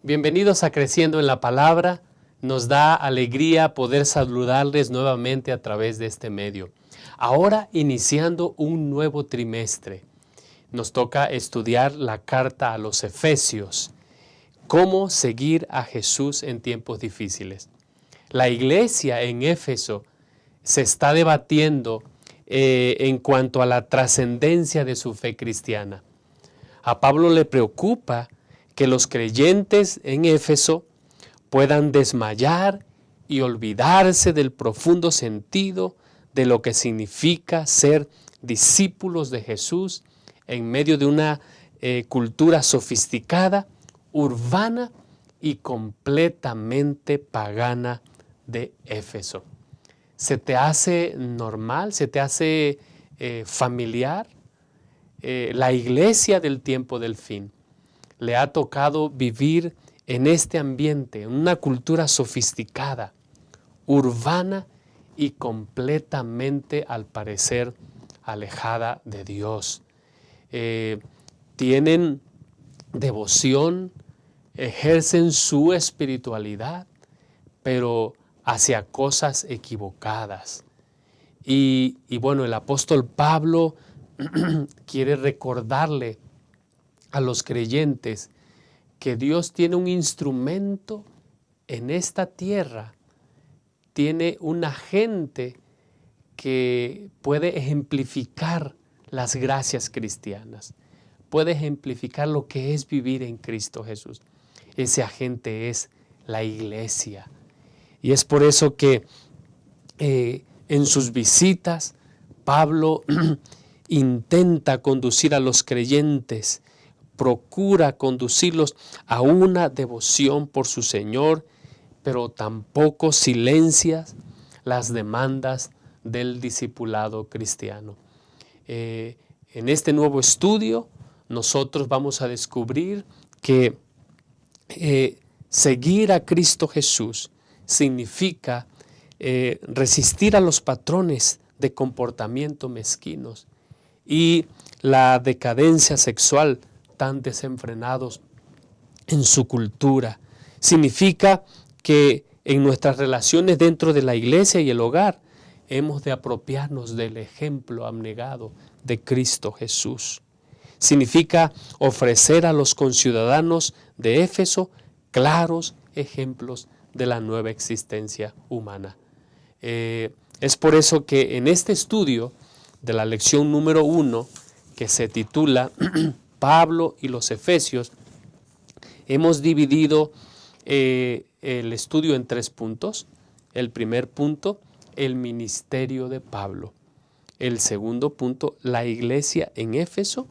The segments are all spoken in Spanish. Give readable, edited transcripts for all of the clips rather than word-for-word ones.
Bienvenidos a Creciendo en la Palabra. Nos da alegría poder saludarles nuevamente a través de este medio. Ahora iniciando un nuevo trimestre. Nos toca estudiar la carta a los Efesios. ¿Cómo seguir a Jesús en tiempos difíciles? La iglesia en Éfeso se está debatiendo en cuanto a la trascendencia de su fe cristiana. A Pablo le preocupa que los creyentes en Éfeso puedan desmayar y olvidarse del profundo sentido de lo que significa ser discípulos de Jesús en medio de una cultura sofisticada, urbana y completamente pagana de Éfeso. ¿Se te hace normal? ¿Se te hace familiar? La iglesia del tiempo del fin le ha tocado vivir en este ambiente, en una cultura sofisticada, urbana y completamente, al parecer, alejada de Dios. Tienen devoción, ejercen su espiritualidad, pero hacia cosas equivocadas. Y bueno, el apóstol Pablo quiere recordarle a los creyentes que Dios tiene un instrumento en esta tierra, tiene una gente que puede ejemplificar las gracias cristianas, puede ejemplificar lo que es vivir en Cristo Jesús. Ese agente es la iglesia. Y es por eso que en sus visitas Pablo intenta conducir a los creyentes, procura conducirlos a una devoción por su Señor, pero tampoco silencia las demandas del discipulado cristiano. En este nuevo estudio nosotros vamos a descubrir que seguir a Cristo Jesús significa resistir a los patrones de comportamiento mezquinos y la decadencia sexual tan desenfrenados en su cultura. Significa que en nuestras relaciones dentro de la iglesia y el hogar hemos de apropiarnos del ejemplo abnegado de Cristo Jesús. Significa ofrecer a los conciudadanos de Éfeso claros ejemplos de la nueva existencia humana. Es por eso que en este estudio de la lección número 1, que se titula Pablo y los Efesios, hemos dividido el estudio en 3 puntos. El primer punto, el ministerio de Pablo. El segundo punto, la iglesia en Éfeso.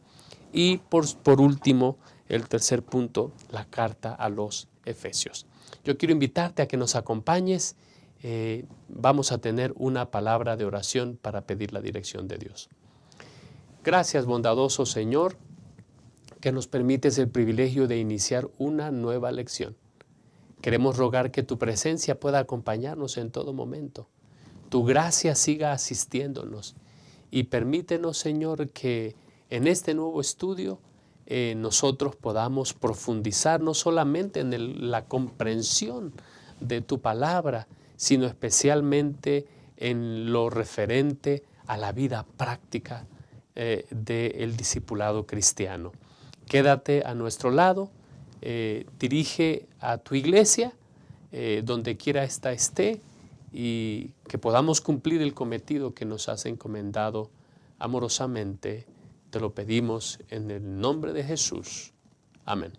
Y por último, el tercer punto, la carta a los Efesios. Yo quiero invitarte a que nos acompañes. Vamos a tener una palabra de oración para pedir la dirección de Dios. Gracias, bondadoso Señor, que nos permites el privilegio de iniciar una nueva lección. Queremos rogar que tu presencia pueda acompañarnos en todo momento. Tu gracia siga asistiéndonos y permítenos, Señor, que en este nuevo estudio nosotros podamos profundizar no solamente en la comprensión de tu palabra, sino especialmente en lo referente a la vida práctica del discipulado cristiano. Quédate a nuestro lado, dirige a tu iglesia, donde quiera ésta esté, y que podamos cumplir el cometido que nos has encomendado amorosamente. Te lo pedimos en el nombre de Jesús. Amén.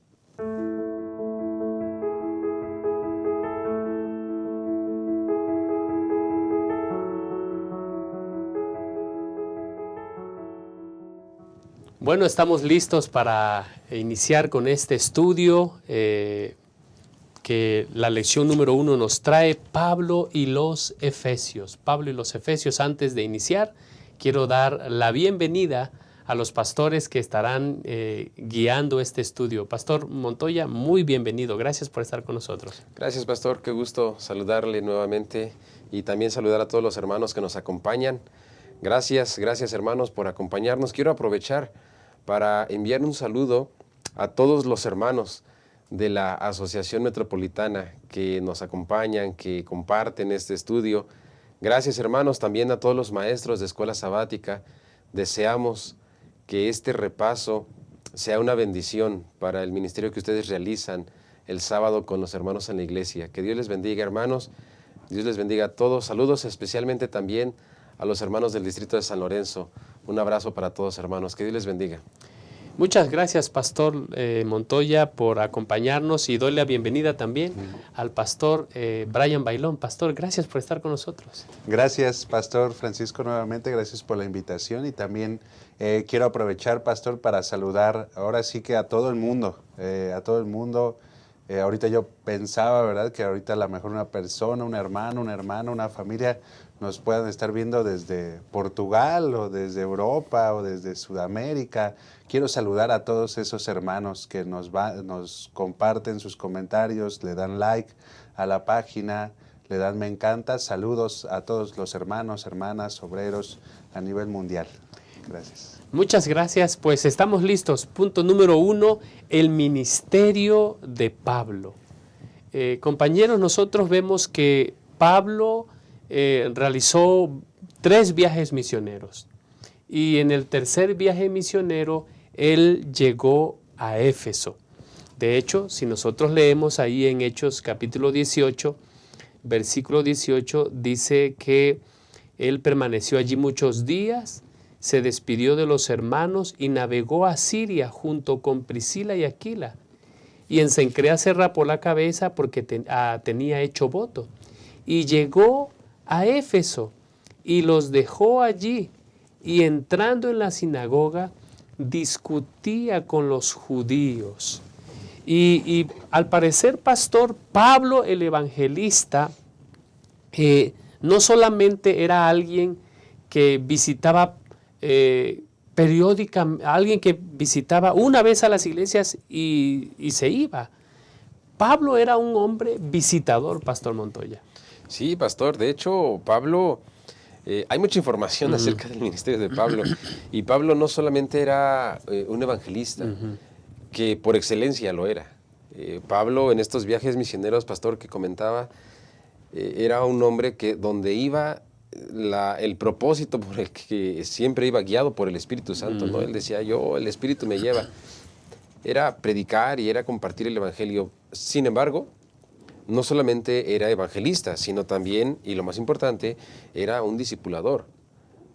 Bueno, estamos listos para iniciar con este estudio que la lección número 1 nos trae, Pablo y los Efesios. Pablo y los Efesios. Antes de iniciar, quiero dar la bienvenida a los pastores que estarán guiando este estudio. Pastor Montoya, muy bienvenido. Gracias por estar con nosotros. Gracias, pastor. Qué gusto saludarle nuevamente y también saludar a todos los hermanos que nos acompañan. Gracias hermanos por acompañarnos. Quiero aprovechar para enviar un saludo a todos los hermanos de la Asociación Metropolitana que nos acompañan, que comparten este estudio. Gracias, hermanos, también a todos los maestros de Escuela Sabática. Deseamos que este repaso sea una bendición para el ministerio que ustedes realizan el sábado con los hermanos en la iglesia. Que Dios les bendiga, hermanos. Dios les bendiga a todos. Saludos especialmente también a los hermanos del distrito de San Lorenzo. Un abrazo para todos, hermanos. Que Dios les bendiga. Muchas gracias, Pastor Montoya, por acompañarnos, y doy la bienvenida también al Pastor Brian Bailón. Pastor, gracias por estar con nosotros. Gracias, Pastor Francisco, nuevamente. Gracias por la invitación, y también quiero aprovechar, Pastor, para saludar ahora sí que a todo el mundo, ahorita yo pensaba, ¿verdad?, que ahorita a lo mejor una persona, un hermano, una hermana, una familia nos puedan estar viendo desde Portugal o desde Europa o desde Sudamérica. Quiero saludar a todos esos hermanos que nos comparten sus comentarios, le dan like a la página, le dan me encanta. Saludos a todos los hermanos, hermanas, obreros a nivel mundial. Gracias. Muchas gracias, pues estamos listos. Punto número 1, el ministerio de Pablo. Compañeros, nosotros vemos que Pablo realizó 3 viajes misioneros, y en el tercer viaje misionero él llegó a Éfeso. De hecho, si nosotros leemos ahí en Hechos capítulo 18, versículo 18, dice que él permaneció allí muchos días, se despidió de los hermanos y navegó a Siria junto con Priscila y Aquila. Y en Cencrea se rapó la cabeza porque tenía hecho voto. Y llegó a Éfeso y los dejó allí, y entrando en la sinagoga discutía con los judíos. Y al parecer, Pastor, Pablo el evangelista no solamente era alguien que visitaba alguien que visitaba una vez a las iglesias y se iba. Pablo era un hombre visitador, Pastor Montoya. Sí, pastor. De hecho, Pablo, hay mucha información acerca del ministerio de Pablo. Y Pablo no solamente era un evangelista, que por excelencia lo era. Pablo, en estos viajes misioneros, pastor, que comentaba, era un hombre que donde iba, el propósito por el que siempre iba guiado por el Espíritu Santo, ¿no? Él decía, el Espíritu me lleva. Era predicar y era compartir el Evangelio. Sin embargo, no solamente era evangelista, sino también, y lo más importante, era un discipulador.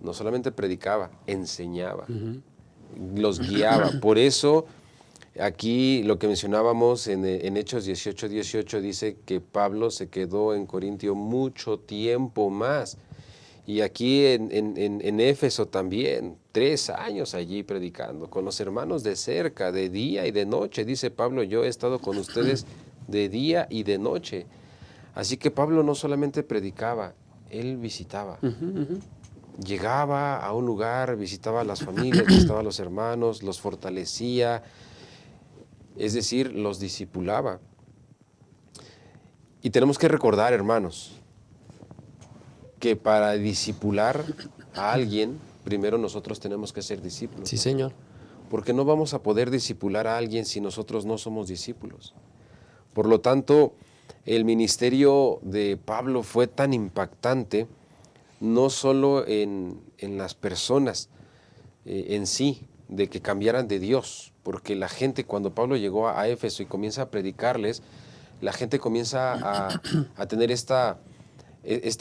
No solamente predicaba, enseñaba, los guiaba. Por eso, aquí lo que mencionábamos en Hechos 18 dice que Pablo se quedó en Corintio mucho tiempo más. Y aquí en Éfeso también, 3 años allí predicando, con los hermanos de cerca, de día y de noche. Dice Pablo, yo he estado con ustedes de día y de noche. Así que Pablo no solamente predicaba, él visitaba. Llegaba a un lugar, visitaba a las familias, visitaba a los hermanos, los fortalecía, es decir, los discipulaba. Y tenemos que recordar, hermanos, que para discipular a alguien, primero nosotros tenemos que ser discípulos. Sí, Señor. Porque no vamos a poder discipular a alguien si nosotros no somos discípulos. Por lo tanto, el ministerio de Pablo fue tan impactante, no solo en las personas en sí, de que cambiaran de Dios, porque la gente, cuando Pablo llegó a Éfeso y comienza a predicarles, la gente comienza a tener esta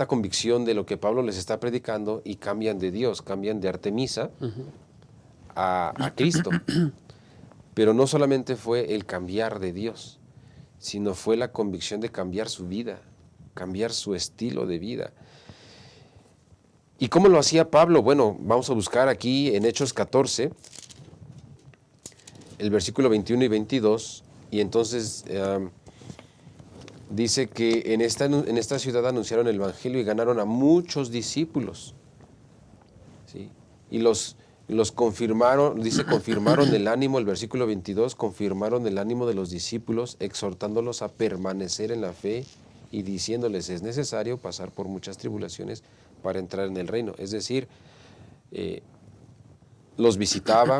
convicción de lo que Pablo les está predicando, y cambian de Dios, cambian de Artemisa a Cristo. Pero no solamente fue el cambiar de Dios, sino fue la convicción de cambiar su vida, cambiar su estilo de vida. ¿Y cómo lo hacía Pablo? Bueno, vamos a buscar aquí en Hechos 14, el versículo 21 y 22, y entonces dice que en esta ciudad anunciaron el Evangelio y ganaron a muchos discípulos. ¿Sí? Y los confirmaron, dice, confirmaron el ánimo, el versículo 22, confirmaron el ánimo de los discípulos, exhortándolos a permanecer en la fe y diciéndoles, es necesario pasar por muchas tribulaciones para entrar en el reino. Es decir, los visitaba,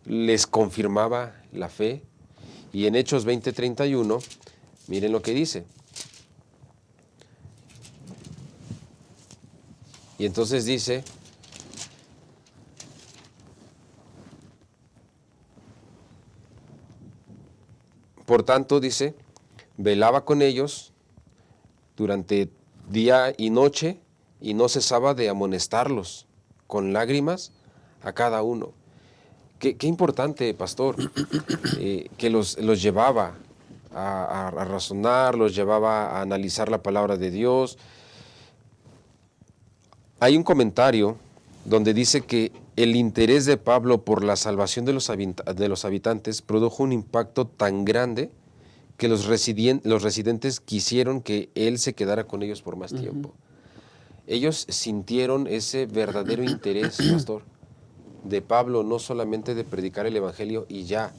les confirmaba la fe, Y en Hechos 20:31, miren lo que dice. Y entonces dice, por tanto, dice, velaba con ellos durante día y noche y no cesaba de amonestarlos con lágrimas a cada uno. Qué importante, pastor, que los llevaba a razonar, los llevaba a analizar la palabra de Dios. Hay un comentario donde dice que el interés de Pablo por la salvación de los habitantes produjo un impacto tan grande que los residentes quisieron que él se quedara con ellos por más tiempo. Ellos sintieron ese verdadero interés, pastor, de Pablo, no solamente de predicar el evangelio y ya,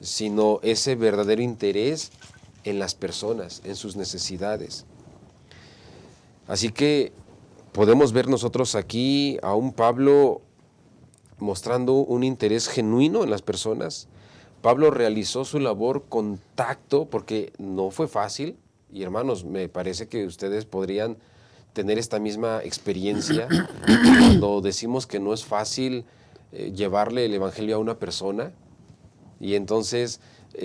sino ese verdadero interés en las personas, en sus necesidades. Así que podemos ver nosotros aquí a un Pablo mostrando un interés genuino en las personas. Pablo realizó su labor con tacto, porque no fue fácil, y hermanos, me parece que ustedes podrían tener esta misma experiencia cuando decimos que no es fácil llevarle el evangelio a una persona, y entonces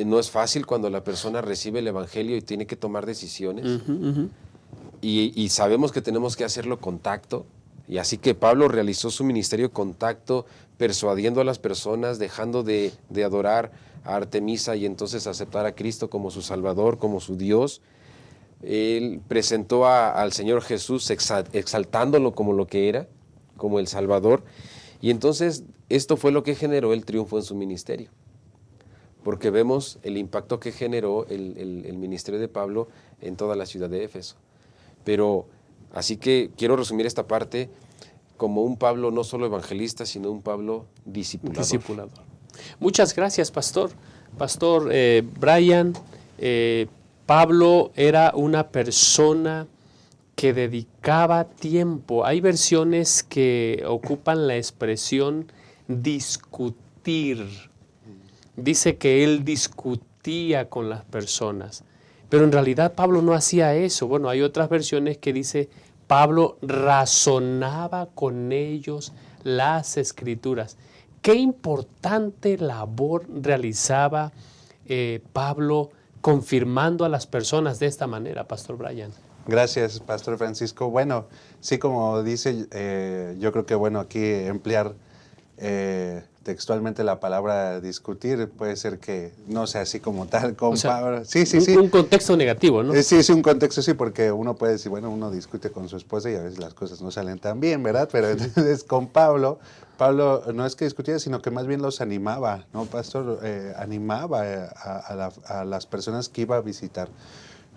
no es fácil cuando la persona recibe el evangelio y tiene que tomar decisiones, y sabemos que tenemos que hacerlo con tacto, y así que Pablo realizó su ministerio con tacto, persuadiendo a las personas, dejando de adorar a Artemisa y entonces aceptar a Cristo como su Salvador, como su Dios. Él presentó al Señor Jesús exaltándolo como lo que era, como el Salvador, y entonces esto fue lo que generó el triunfo en su ministerio, porque vemos el impacto que generó el ministerio de Pablo en toda la ciudad de Éfeso. Pero así que quiero resumir esta parte como un Pablo no solo evangelista, sino un Pablo discipulador. Muchas gracias, pastor. Pastor Brian, Pablo era una persona que dedicaba tiempo. Hay versiones que ocupan la expresión discutir. Dice que él discutía con las personas, pero en realidad Pablo no hacía eso. Bueno, hay otras versiones que dice Pablo razonaba con ellos las Escrituras. Qué importante labor realizaba Pablo confirmando a las personas de esta manera, Pastor Brian. Gracias, Pastor Francisco. Bueno, sí, como dice, yo creo que bueno, aquí emplear textualmente la palabra discutir puede ser que no sea así como tal, con Pablo. Sí. Un contexto negativo, ¿no? Sí, un contexto sí, porque uno puede decir, bueno, uno discute con su esposa y a veces las cosas no salen tan bien, ¿verdad? Pero entonces con Pablo no es que discutiera, sino que más bien los animaba, ¿no, Pastor? Animaba a las personas que iba a visitar.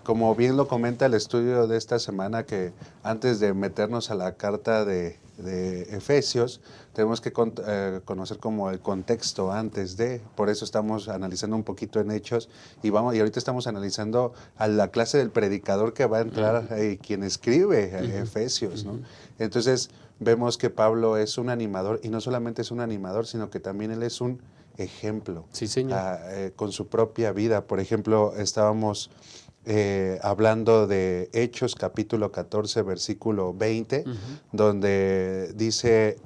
Como bien lo comenta el estudio de esta semana, que antes de meternos a la carta de Efesios, tenemos que conocer como el contexto antes de, por eso estamos analizando un poquito en Hechos, y ahorita estamos analizando a la clase del predicador que va a entrar, quien escribe Efesios, ¿no? Entonces vemos que Pablo es un animador, y no solamente es un animador, sino que también él es un ejemplo. Sí, señor. Con su propia vida. Por ejemplo, estábamos hablando de Hechos capítulo 14 versículo 20, donde dice,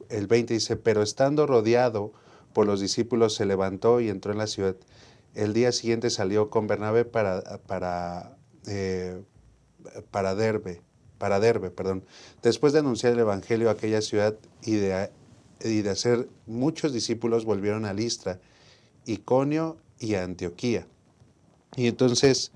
el 20 dice, pero estando rodeado por los discípulos se levantó y entró en la ciudad. El día siguiente salió con Bernabé para Derbe. Después de anunciar el evangelio a aquella ciudad y de hacer muchos discípulos, volvieron a Listra, Iconio y a Antioquía. Y entonces,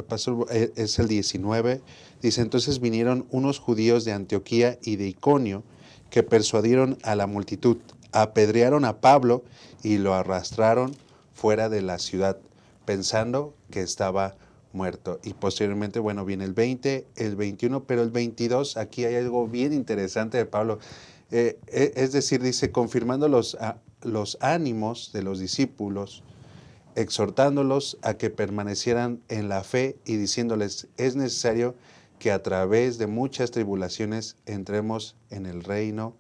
pasó, es el 19, dice, entonces vinieron unos judíos de Antioquía y de Iconio que persuadieron a la multitud, apedrearon a Pablo y lo arrastraron fuera de la ciudad, pensando que estaba muerto. Y posteriormente, bueno, viene el 20, el 21, pero el 22, aquí hay algo bien interesante de Pablo. Es decir, dice, confirmando los ánimos de los discípulos, exhortándolos a que permanecieran en la fe y diciéndoles, es necesario que a través de muchas tribulaciones entremos en el reino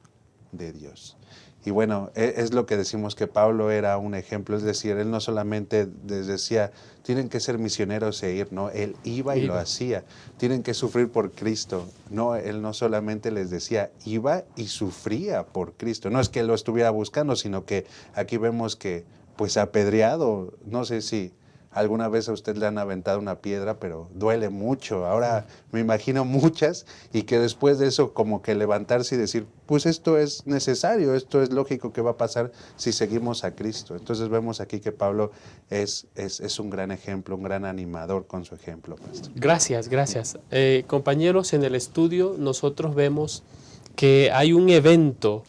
de Dios. Y bueno, es lo que decimos que Pablo era un ejemplo, es decir, él no solamente les decía, tienen que ser misioneros e ir, no, él iba y lo hacía, tienen que sufrir por Cristo, no, él no solamente les decía, iba y sufría por Cristo, no es que lo estuviera buscando, sino que aquí vemos que, pues apedreado, no sé si alguna vez a usted le han aventado una piedra, pero duele mucho. Ahora me imagino muchas y que después de eso como que levantarse y decir, pues esto es necesario, esto es lógico que va a pasar si seguimos a Cristo. Entonces vemos aquí que Pablo es un gran ejemplo, un gran animador con su ejemplo, pastor. Gracias, gracias. Compañeros, en el estudio nosotros vemos que hay un evento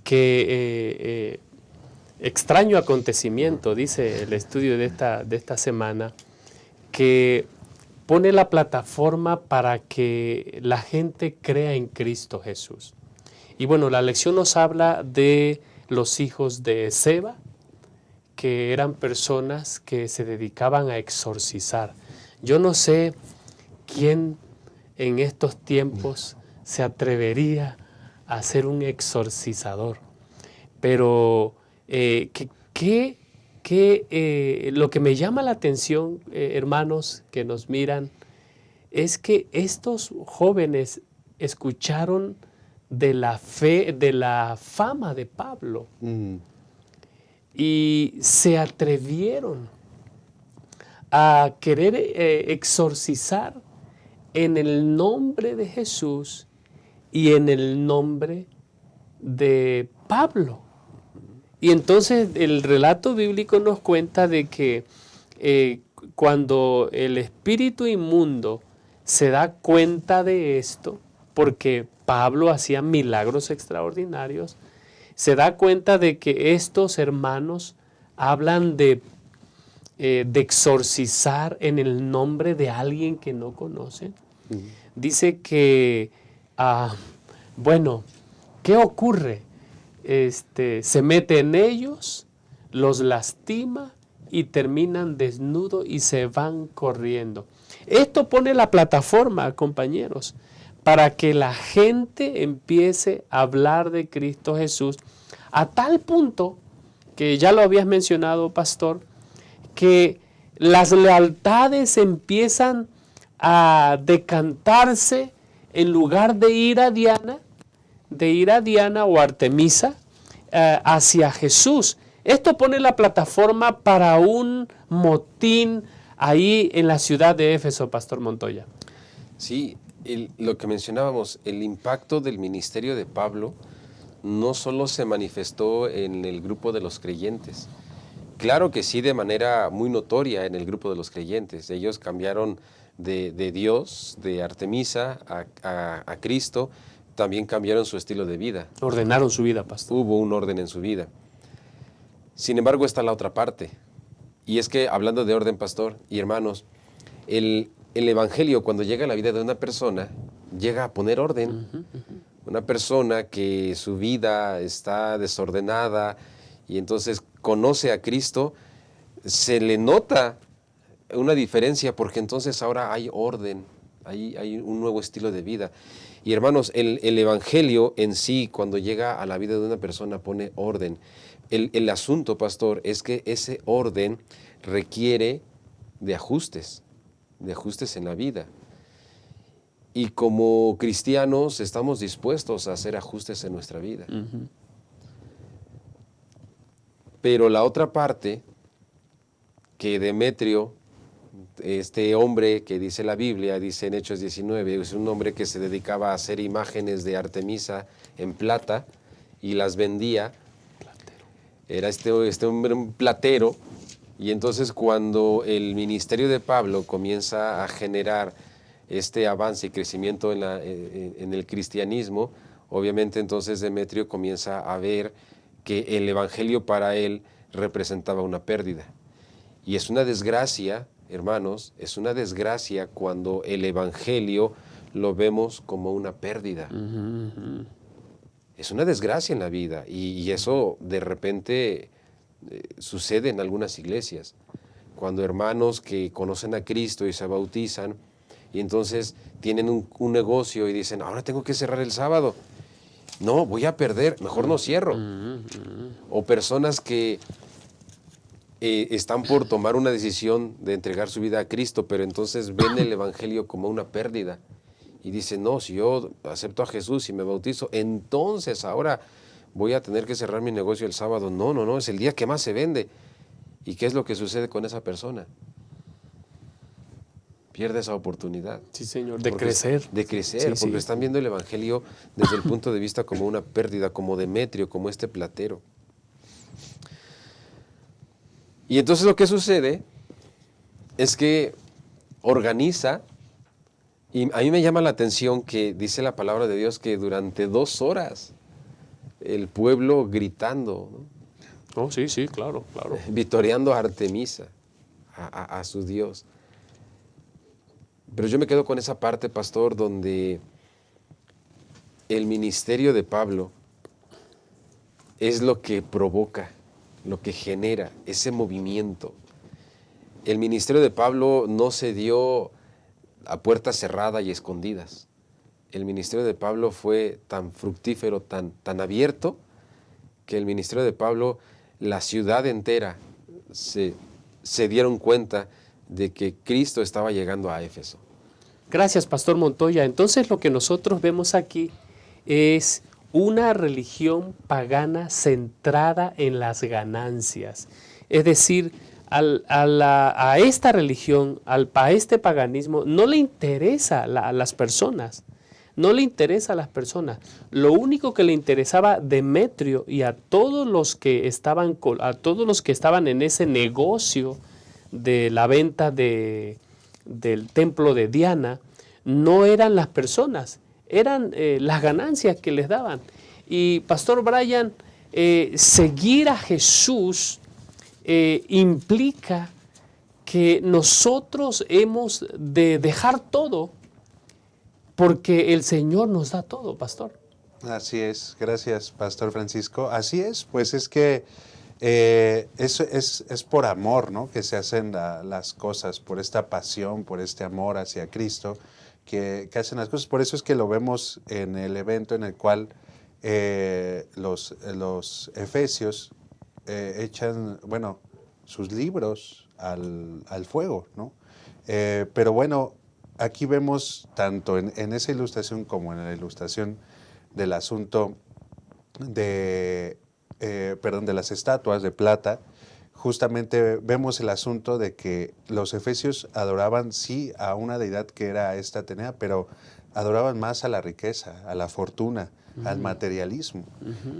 que... extraño acontecimiento, dice el estudio de esta semana, que pone la plataforma para que la gente crea en Cristo Jesús. Y bueno, la lección nos habla de los hijos de Seba, que eran personas que se dedicaban a exorcizar. Yo no sé quién en estos tiempos se atrevería a ser un exorcizador, pero lo que me llama la atención, hermanos que nos miran, es que estos jóvenes escucharon de la fe, de la fama de Pablo y se atrevieron a querer exorcizar en el nombre de Jesús y en el nombre de Pablo. Y entonces el relato bíblico nos cuenta de que cuando el espíritu inmundo se da cuenta de esto, porque Pablo hacía milagros extraordinarios, se da cuenta de que estos hermanos hablan de exorcizar en el nombre de alguien que no conocen. Dice que, bueno, ¿qué ocurre? Se mete en ellos, los lastima y terminan desnudos y se van corriendo. Esto pone la plataforma, compañeros, para que la gente empiece a hablar de Cristo Jesús a tal punto, que ya lo habías mencionado, pastor, que las lealtades empiezan a decantarse en lugar de ir a Diana o Artemisa hacia Jesús. Esto pone la plataforma para un motín ahí en la ciudad de Éfeso, Pastor Montoya. Sí, lo que mencionábamos, el impacto del ministerio de Pablo no solo se manifestó en el grupo de los creyentes. Claro que sí, de manera muy notoria en el grupo de los creyentes. Ellos cambiaron de Dios, de Artemisa a Cristo. También cambiaron su estilo de vida. Ordenaron su vida, pastor. Hubo un orden en su vida. Sin embargo, está la otra parte. Y es que, hablando de orden, pastor y hermanos, el evangelio, cuando llega a la vida de una persona, llega a poner orden. Una persona que su vida está desordenada y entonces conoce a Cristo, se le nota una diferencia porque entonces ahora hay orden, hay un nuevo estilo de vida. Y hermanos, el evangelio en sí, cuando llega a la vida de una persona, pone orden. El asunto, pastor, es que ese orden requiere de ajustes en la vida. Y como cristianos estamos dispuestos a hacer ajustes en nuestra vida. Pero la otra parte, que Demetrio, este hombre que dice la Biblia, dice en Hechos 19, es un hombre que se dedicaba a hacer imágenes de Artemisa en plata y las vendía. Era este hombre un platero, y entonces cuando el ministerio de Pablo comienza a generar este avance y crecimiento en el cristianismo, obviamente entonces Demetrio comienza a ver que el evangelio para él representaba una pérdida. Y es una desgracia, hermanos, es una desgracia cuando el evangelio lo vemos como una pérdida. Es una desgracia en la vida y eso de repente sucede en algunas iglesias. Cuando hermanos que conocen a Cristo y se bautizan y entonces tienen un negocio y dicen, ahora tengo que cerrar el sábado. no, voy a perder, mejor no cierro. O personas que están por tomar una decisión de entregar su vida a Cristo, pero entonces ven el Evangelio como una pérdida. Y dicen, no, si yo acepto a Jesús y me bautizo, entonces ahora voy a tener que cerrar mi negocio el sábado. No, no, no, es el día que más se vende. ¿Y qué es lo que sucede con esa persona? Pierde esa oportunidad. Sí, Señor, de crecer. De crecer, Sí, porque sí. están viendo el Evangelio desde el punto de vista como una pérdida, como Demetrio, como este platero. Y entonces lo que sucede es que organiza, y a mí me llama la atención que dice la palabra de Dios que durante 2 horas el pueblo gritando, ¿no? Oh, sí, sí, claro, claro. Vitoreando a Artemisa, a su Dios. Pero yo me quedo con esa parte, pastor, donde el ministerio de Pablo es lo que provoca, lo que genera ese movimiento. El ministerio de Pablo no se dio a puerta cerrada y escondidas. El ministerio de Pablo fue tan fructífero, tan abierto, que el ministerio de Pablo, la ciudad entera se dieron cuenta de que Cristo estaba llegando a Éfeso. Gracias, Pastor Montoya. Entonces lo que nosotros vemos aquí es una religión pagana centrada en las ganancias. Es decir, a esta religión, a este paganismo, no le interesa a las personas. No le interesa a las personas. Lo único que le interesaba a Demetrio y a todos los que estaban en ese negocio de la venta del templo de Diana, no eran las personas, eran las ganancias que les daban. Y Pastor Brian, seguir a Jesús implica que nosotros hemos de dejar todo, porque el Señor nos da todo, Pastor. Así es, gracias, Pastor Francisco. Así es, pues es que es por amor, ¿no?, que se hacen las cosas, por esta pasión, por este amor hacia Cristo, que hacen las cosas. Por eso es que lo vemos en el evento en el cual los efesios echan, bueno, sus libros al fuego, ¿no? Pero bueno, aquí vemos tanto en esa ilustración como en la ilustración del asunto de las estatuas de plata. Justamente vemos el asunto de que los efesios adoraban sí a una deidad que era esta Atenea, pero adoraban más a la riqueza, a la fortuna, al materialismo.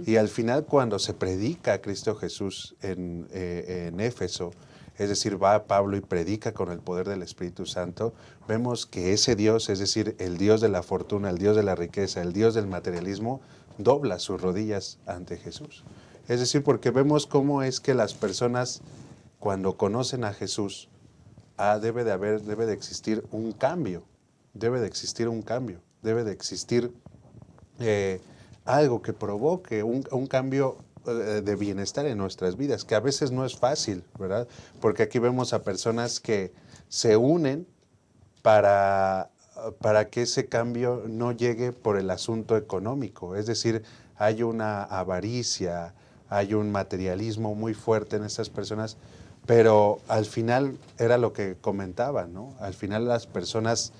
Y al final, cuando se predica a Cristo Jesús en Éfeso, es decir, va Pablo y predica con el poder del Espíritu Santo, vemos que ese Dios, es decir, el Dios de la fortuna, el Dios de la riqueza, el Dios del materialismo, dobla sus rodillas ante Jesús. Es decir, porque vemos cómo es que las personas, cuando conocen a Jesús, debe de existir un cambio, debe de existir algo que provoque un cambio de bienestar en nuestras vidas, que a veces no es fácil, ¿verdad? Porque aquí vemos a personas que se unen para que ese cambio no llegue por el asunto económico. Es decir, hay una avaricia, hay un materialismo muy fuerte en estas personas, pero al final era lo que comentaban, ¿no? Al final las personas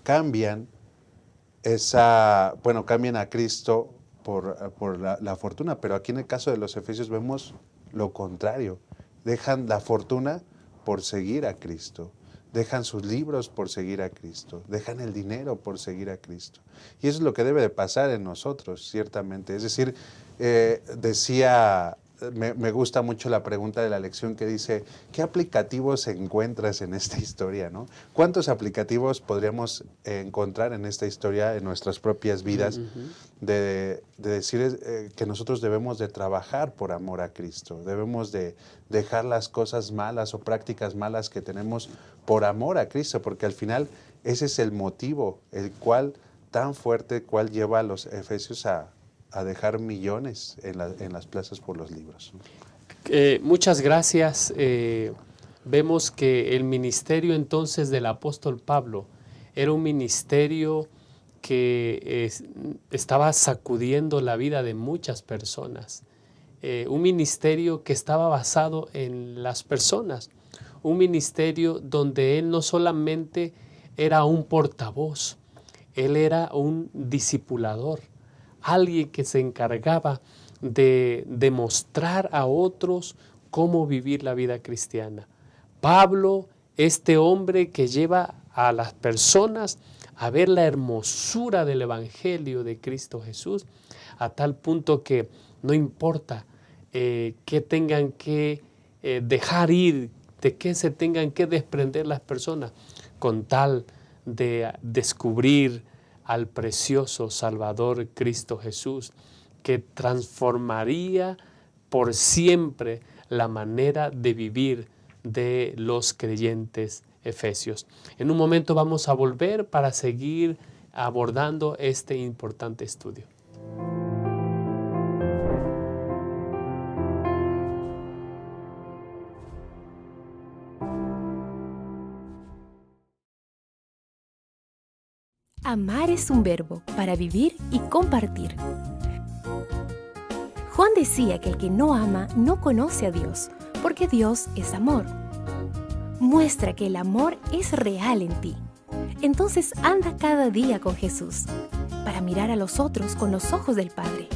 cambian cambian a Cristo por la fortuna, pero aquí en el caso de los efesios vemos lo contrario. Dejan la fortuna por seguir a Cristo, dejan sus libros por seguir a Cristo, dejan el dinero por seguir a Cristo. Y eso es lo que debe de pasar en nosotros, ciertamente. Es decir, me gusta mucho la pregunta de la lección que dice, ¿qué aplicativos encuentras en esta historia, ¿no? ¿Cuántos aplicativos podríamos encontrar en esta historia en nuestras propias vidas de decir que nosotros debemos de trabajar por amor a Cristo? Debemos de dejar las cosas malas o prácticas malas que tenemos por amor a Cristo, porque al final ese es el motivo, el cual tan fuerte, cual lleva a los efesios a dejar millones en las plazas por los libros. Muchas gracias. Vemos que el ministerio entonces del apóstol Pablo era un ministerio que estaba sacudiendo la vida de muchas personas. Un ministerio que estaba basado en las personas. Un ministerio donde él no solamente era un portavoz, él era un discipulador, alguien que se encargaba de demostrar a otros cómo vivir la vida cristiana. Pablo, este hombre que lleva a las personas a ver la hermosura del Evangelio de Cristo Jesús, a tal punto que no importa que tengan que dejar ir, de qué se tengan que desprender las personas, con tal de descubrir al precioso Salvador Cristo Jesús, que transformaría por siempre la manera de vivir de los creyentes efesios. En un momento vamos a volver para seguir abordando este importante estudio. Amar es un verbo para vivir y compartir. Juan decía que el que no ama no conoce a Dios, porque Dios es amor. Muestra que el amor es real en ti. Entonces anda cada día con Jesús, para mirar a los otros con los ojos del Padre.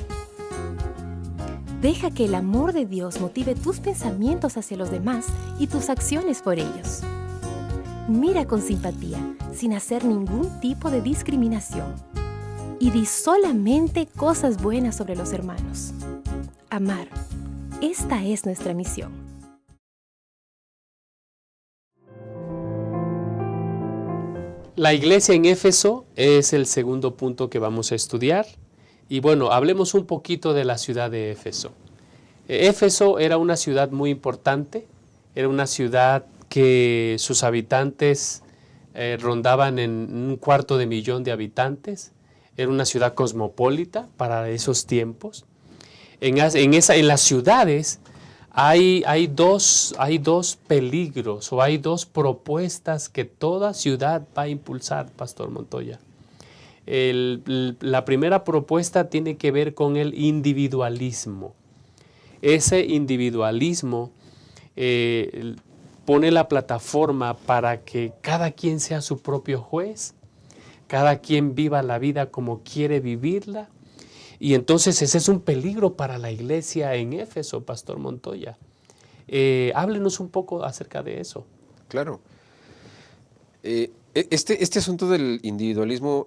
Deja que el amor de Dios motive tus pensamientos hacia los demás y tus acciones por ellos. Mira con simpatía, sin hacer ningún tipo de discriminación. Y di solamente cosas buenas sobre los hermanos. Amar. Esta es nuestra misión. La iglesia en Éfeso es el segundo punto que vamos a estudiar. Y bueno, hablemos un poquito de la ciudad de Éfeso. Éfeso era una ciudad muy importante, era una ciudad que sus habitantes rondaban en 250,000 de habitantes, era una ciudad cosmopolita para esos tiempos. En las ciudades hay dos peligros o hay dos propuestas que toda ciudad va a impulsar, Pastor Montoya. La primera propuesta tiene que ver con el individualismo. Ese individualismo pone la plataforma para que cada quien sea su propio juez, cada quien viva la vida como quiere vivirla. Y entonces ese es un peligro para la iglesia en Éfeso, Pastor Montoya. Háblenos un poco acerca de eso. Claro. Este asunto del individualismo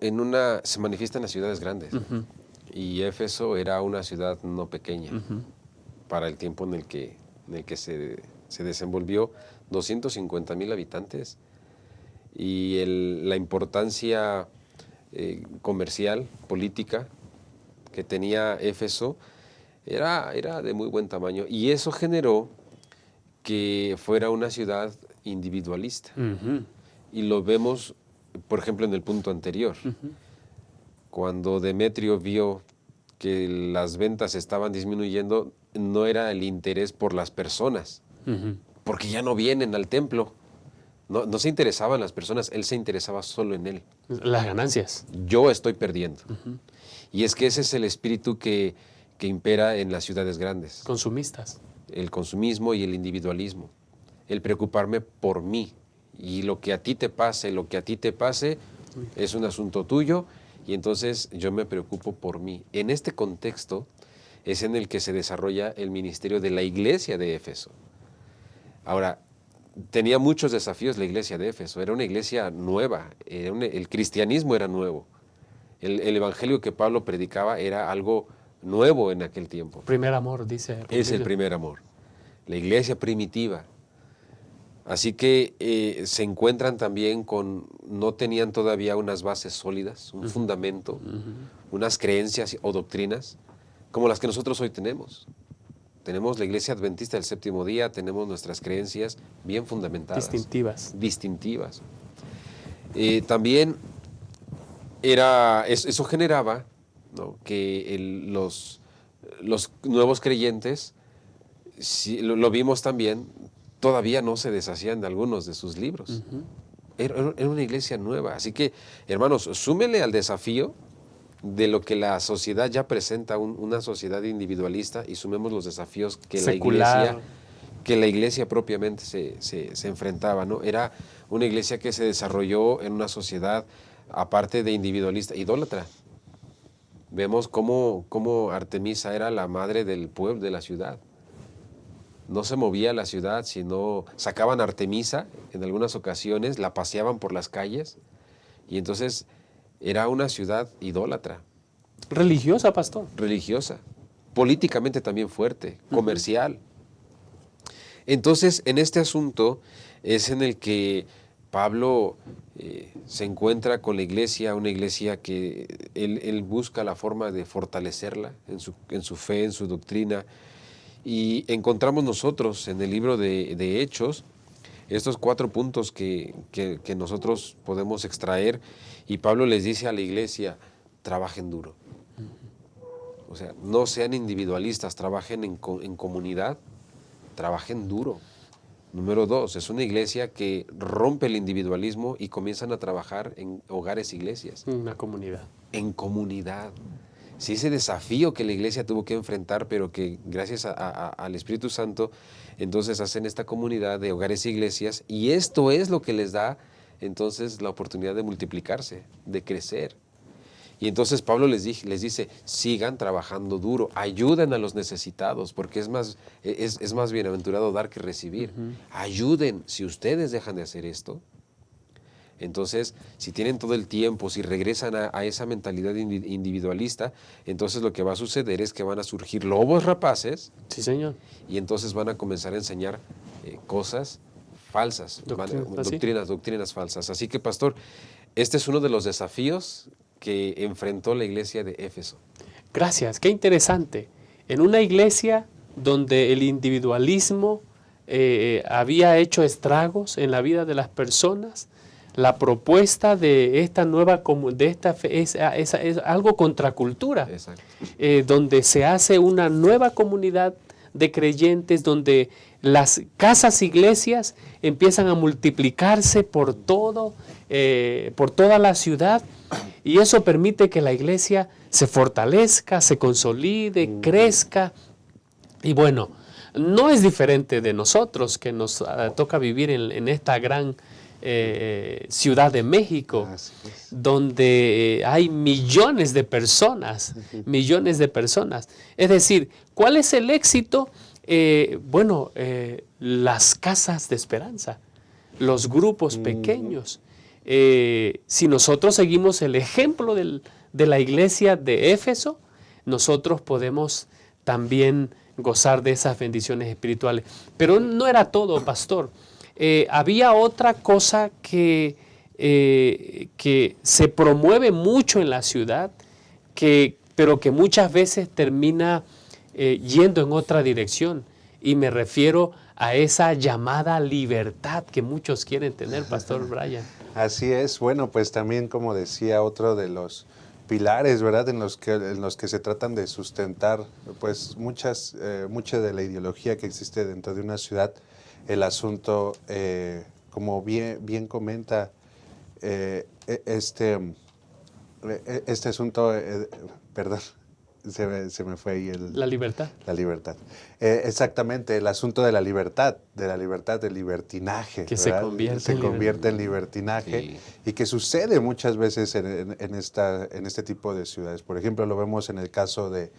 se manifiesta en las ciudades grandes. Uh-huh. Y Éfeso era una ciudad no pequeña. Uh-huh. Para el tiempo en el que se desenvolvió, 250,000 habitantes. Y la importancia comercial, política, que tenía Éfeso era de muy buen tamaño, y eso generó que fuera una ciudad individualista. Uh-huh. Y lo vemos, por ejemplo, en el punto anterior. Uh-huh. Cuando Demetrio vio que las ventas estaban disminuyendo, no era el interés por las personas, uh-huh, porque ya no vienen al templo. No se interesaban las personas, él se interesaba solo en él. Las ganancias. Yo estoy perdiendo. Uh-huh. Y es que ese es el espíritu que impera en las ciudades grandes. Consumistas. El consumismo y el individualismo. El preocuparme por mí. Y lo que a ti te pase, es un asunto tuyo, y entonces yo me preocupo por mí. En este contexto es en el que se desarrolla el ministerio de la iglesia de Éfeso. Ahora, tenía muchos desafíos la iglesia de Éfeso. Era una iglesia nueva, el cristianismo era nuevo. El evangelio que Pablo predicaba era algo nuevo en aquel tiempo. Primer amor, dice. Es el primer amor. La iglesia primitiva. Así que se encuentran también no tenían todavía unas bases sólidas, un fundamento, unas creencias o doctrinas como las que nosotros hoy tenemos. Tenemos la iglesia adventista del séptimo día, tenemos nuestras creencias bien fundamentadas. Distintivas. También eso generaba, ¿no?, que los nuevos creyentes, lo vimos también, todavía no se deshacían de algunos de sus libros. Uh-huh. Era una iglesia nueva. Así que, hermanos, súmele al desafío de lo que la sociedad ya presenta, una sociedad individualista, y sumemos los desafíos que Secular. la iglesia propiamente se enfrentaba, ¿no? Era una iglesia que se desarrolló en una sociedad, aparte de individualista, idólatra. Vemos cómo Artemisa era la madre del pueblo, de la ciudad. No se movía la ciudad, sino sacaban a Artemisa en algunas ocasiones, la paseaban por las calles, y entonces era una ciudad idólatra, Religiosa, pastor. religiosa, políticamente también fuerte, comercial. Entonces, en este asunto es en el que Pablo se encuentra con la iglesia, una iglesia que él busca la forma de fortalecerla en su fe, en su doctrina. Y encontramos nosotros en el libro de Hechos estos 4 puntos que nosotros podemos extraer, y Pablo les dice a la iglesia: trabajen duro. O sea, no sean individualistas, trabajen en comunidad, trabajen duro. Número 2, es una iglesia que rompe el individualismo y comienzan a trabajar en hogares, iglesias. Una comunidad. En comunidad. Sí, ese desafío que la iglesia tuvo que enfrentar, pero que gracias al Espíritu Santo, entonces hacen esta comunidad de hogares e iglesias, y esto es lo que les da entonces la oportunidad de multiplicarse, de crecer. Y entonces Pablo les dice: sigan trabajando duro, ayuden a los necesitados, porque es más bienaventurado dar que recibir. Ayuden. Si ustedes dejan de hacer esto, entonces, si tienen todo el tiempo, si regresan a esa mentalidad individualista, entonces lo que va a suceder es que van a surgir lobos rapaces. Sí, señor. Y entonces van a comenzar a enseñar cosas falsas, doctrinas falsas. Así que, pastor, este es uno de los desafíos que enfrentó la iglesia de Éfeso. Gracias, qué interesante. En una iglesia donde el individualismo había hecho estragos en la vida de las personas, la propuesta de esta nueva fe es algo contracultura, donde se hace una nueva comunidad de creyentes, donde las casas iglesias empiezan a multiplicarse por toda la ciudad, y eso permite que la iglesia se fortalezca, se consolide, crezca. Y bueno, no es diferente de nosotros, que nos toca vivir en esta gran Ciudad de México, donde hay millones de personas, Es decir, ¿cuál es el éxito? Las casas de esperanza, los grupos pequeños. Si nosotros seguimos el ejemplo de la iglesia de Éfeso, nosotros podemos también gozar de esas bendiciones espirituales. Pero no era todo, pastor. Había otra cosa que se promueve mucho en la ciudad, pero que muchas veces termina yendo en otra dirección, y me refiero a esa llamada libertad que muchos quieren tener, Pastor Brian. Así es. Bueno, pues también, como decía, otro de los pilares, ¿verdad?, en los que se tratan de sustentar pues mucha de la ideología que existe dentro de una ciudad. El asunto, como bien comenta, este asunto, perdón, se me fue ahí la libertad. La libertad. Exactamente, el asunto de la libertad, del libertinaje. Que ¿verdad? se convierte en libertinaje, sí. Y que sucede muchas veces en este tipo de ciudades. Por ejemplo, lo vemos en el caso de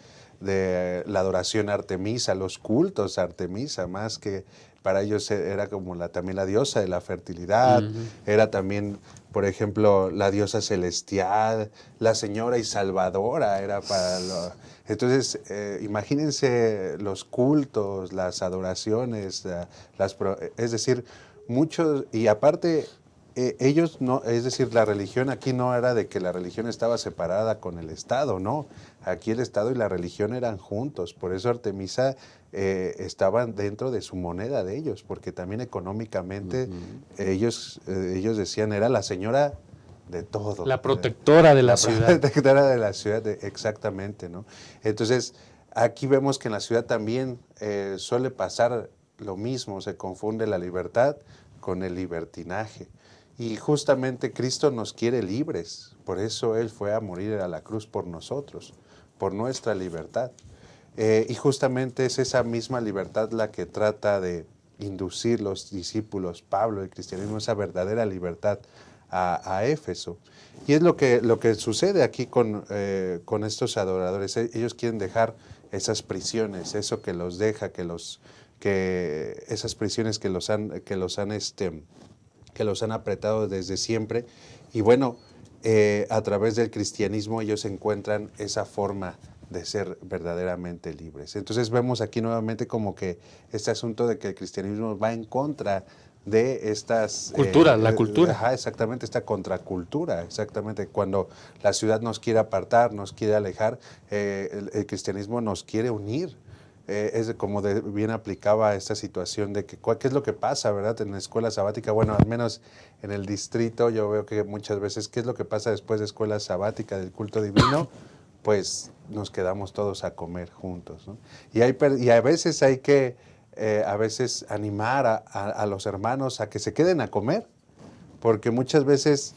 la adoración a Artemisa, los cultos a Artemisa, más que para ellos era como también la diosa de la fertilidad, era también, por ejemplo, la diosa celestial, la señora y salvadora era para Entonces, imagínense los cultos, las adoraciones, es decir, muchos, y aparte ellos no, es decir, la religión aquí no era de que la religión estaba separada con el Estado, no, aquí el Estado y la religión eran juntos, por eso Artemisa estaban dentro de su moneda de ellos, porque también económicamente ellos decían, era la señora de todo. La protectora de la ciudad. La protectora de la ciudad, exactamente, ¿no? Entonces, aquí vemos que en la ciudad también suele pasar lo mismo, se confunde la libertad con el libertinaje. Y justamente Cristo nos quiere libres, por eso Él fue a morir a la cruz por nosotros, por nuestra libertad. Y justamente es esa misma libertad la que trata de inducir los discípulos, Pablo, el cristianismo, esa verdadera libertad a Éfeso. Y es lo que sucede aquí con estos adoradores. Ellos quieren dejar esas prisiones, eso que los deja, esas prisiones que los han apretado desde siempre. Y bueno, a través del cristianismo ellos encuentran esa forma de ser verdaderamente libres. Entonces vemos aquí nuevamente como que este asunto de que el cristianismo va en contra de estas... La cultura. Ajá, exactamente, esta contracultura, exactamente. Cuando la ciudad nos quiere apartar, nos quiere alejar, el cristianismo nos quiere unir. Es como bien aplicaba esta situación de que qué es lo que pasa, ¿verdad? En la escuela sabática, bueno, al menos en el distrito yo veo que muchas veces, ¿qué es lo que pasa después de escuela sabática, del culto divino? Pues nos quedamos todos a comer juntos, ¿no? Y a veces hay que animar a los hermanos a que se queden a comer, porque muchas veces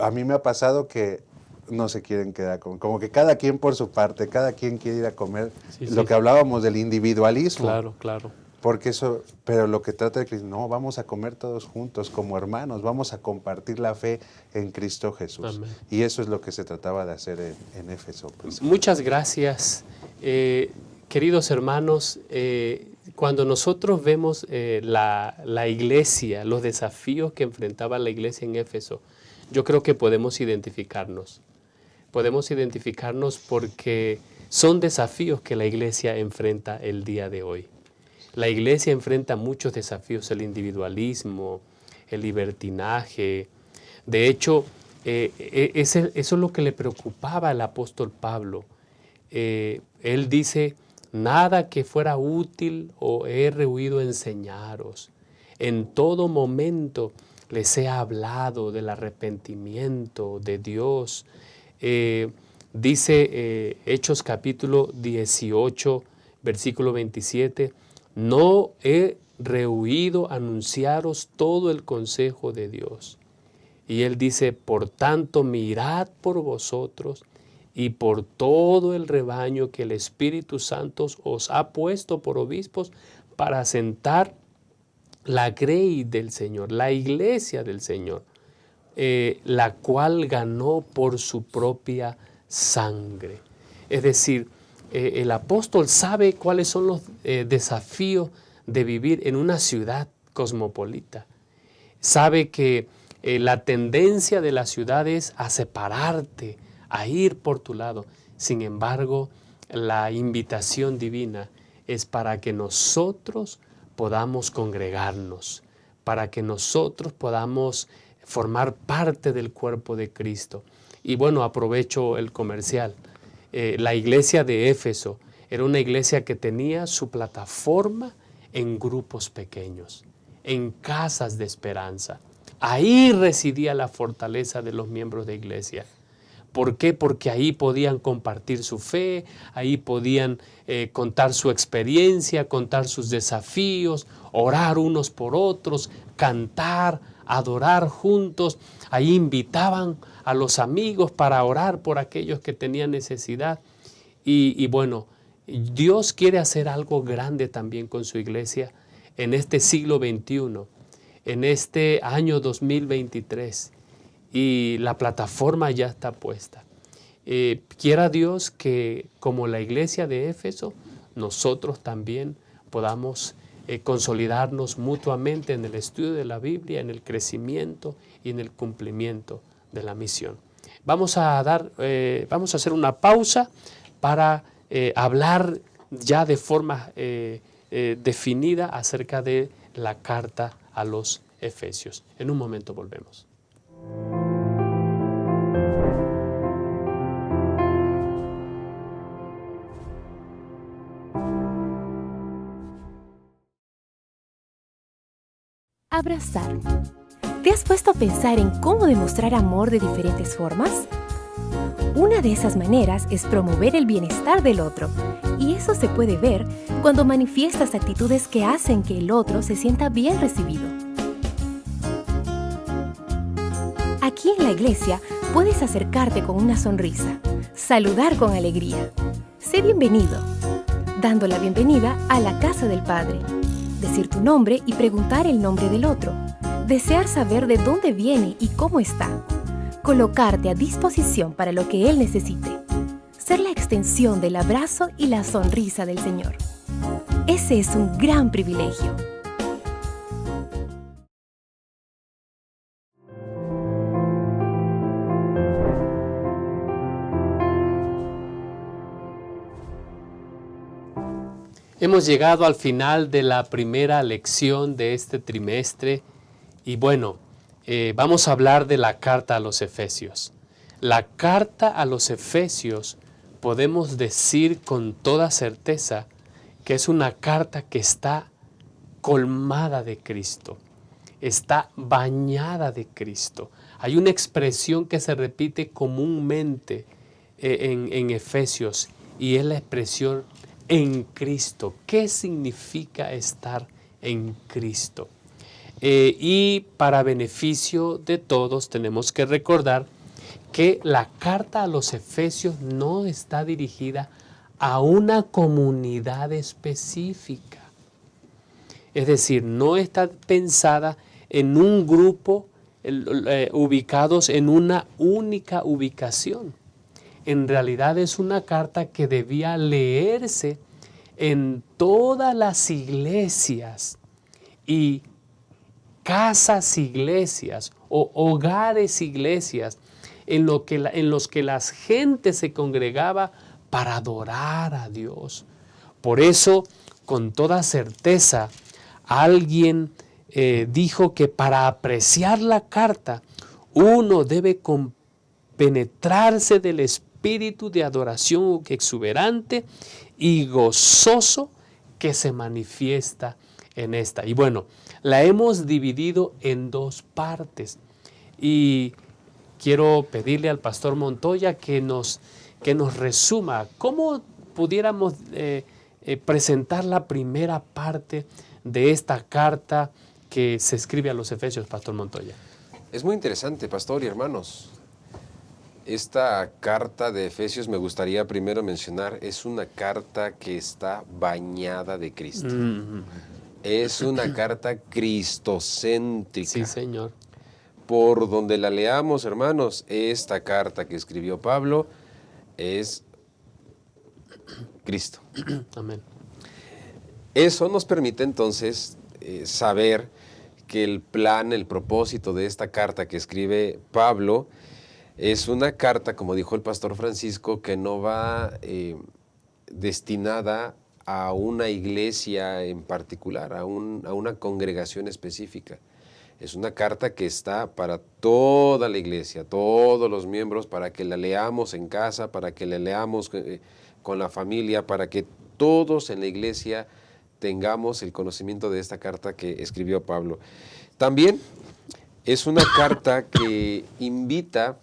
a mí me ha pasado que no se quieren quedar a comer, como que cada quien por su parte, cada quien quiere ir a comer, que hablábamos del individualismo. Claro. Porque pero lo que trata de Cristo, no, vamos a comer todos juntos como hermanos, vamos a compartir la fe en Cristo Jesús. Amén. Y eso es lo que se trataba de hacer en Éfeso. Muchas gracias. Queridos hermanos, cuando nosotros vemos la iglesia, los desafíos que enfrentaba la iglesia en Éfeso, yo creo que podemos identificarnos. Podemos identificarnos porque son desafíos que la iglesia enfrenta el día de hoy. La iglesia enfrenta muchos desafíos, el individualismo, el libertinaje. De hecho, eso es lo que le preocupaba al apóstol Pablo. Él dice, nada que fuera útil os he rehuido enseñaros. En todo momento les he hablado del arrepentimiento de Dios. Dice Hechos capítulo 18, versículo 27, no he rehuido anunciaros todo el consejo de Dios. Y él dice, por tanto, mirad por vosotros y por todo el rebaño que el Espíritu Santo os ha puesto por obispos para asentar la grey del Señor, la iglesia del Señor, la cual ganó por su propia sangre. Es decir, el apóstol sabe cuáles son los desafíos de vivir en una ciudad cosmopolita. Sabe que la tendencia de la ciudad es a separarte, a ir por tu lado. Sin embargo, la invitación divina es para que nosotros podamos congregarnos, para que nosotros podamos formar parte del cuerpo de Cristo. Y bueno, aprovecho el comercial. La iglesia de Éfeso era una iglesia que tenía su plataforma en grupos pequeños, en casas de esperanza. Ahí residía la fortaleza de los miembros de iglesia. ¿Por qué? Porque ahí podían compartir su fe, ahí podían contar su experiencia, contar sus desafíos, orar unos por otros, cantar, adorar juntos. Ahí invitaban a los amigos para orar por aquellos que tenían necesidad. Y bueno, Dios quiere hacer algo grande también con su iglesia en este siglo XXI, en este año 2023. Y la plataforma ya está puesta. Quiera Dios que, como la iglesia de Éfeso, nosotros también podamos consolidarnos mutuamente en el estudio de la Biblia, en el crecimiento y en el cumplimiento de la misión. Vamos a hacer una pausa para hablar ya de forma definida acerca de la carta a los Efesios. En un momento volvemos. Abrazar. ¿Te has puesto a pensar en cómo demostrar amor de diferentes formas? Una de esas maneras es promover el bienestar del otro, y eso se puede ver cuando manifiestas actitudes que hacen que el otro se sienta bien recibido. Aquí en la iglesia puedes acercarte con una sonrisa, saludar con alegría. Sé bienvenido, dando la bienvenida a la casa del Padre. Decir tu nombre y preguntar el nombre del otro. Desear saber de dónde viene y cómo está. Colocarte a disposición para lo que Él necesite. Ser la extensión del abrazo y la sonrisa del Señor. Ese es un gran privilegio. Hemos llegado al final de la primera lección de este trimestre y bueno, vamos a hablar de la carta a los Efesios. La carta a los Efesios podemos decir con toda certeza que es una carta que está colmada de Cristo, está bañada de Cristo. Hay una expresión que se repite comúnmente en Efesios y es la expresión en Cristo. ¿Qué significa estar en Cristo? Y para beneficio de todos tenemos que recordar que la carta a los Efesios no está dirigida a una comunidad específica. Es decir, no está pensada en un grupo ubicados en una única ubicación. En realidad es una carta que debía leerse en todas las iglesias y casas iglesias o hogares iglesias en los que la gente se congregaba para adorar a Dios. Por eso, con toda certeza, alguien dijo que para apreciar la carta uno debe penetrarse del espíritu de adoración exuberante y gozoso que se manifiesta en esta. Y bueno, la hemos dividido en dos partes y quiero pedirle al pastor Montoya que nos resuma cómo pudiéramos presentar la primera parte de esta carta que se escribe a los Efesios, pastor Montoya. Es muy interesante, pastor y hermanos. Esta carta de Efesios, me gustaría primero mencionar, es una carta que está bañada de Cristo. Es una carta cristocéntrica. Sí, Señor. Por donde la leamos, hermanos, esta carta que escribió Pablo es Cristo. Amén. Eso nos permite entonces saber que el plan, el propósito de esta carta que escribe Pablo es una carta, como dijo el pastor Francisco, que no va destinada a una iglesia en particular, a una congregación específica. Es una carta que está para toda la iglesia, todos los miembros, para que la leamos en casa, para que la leamos con la familia, para que todos en la iglesia tengamos el conocimiento de esta carta que escribió Pablo. También es una carta que invita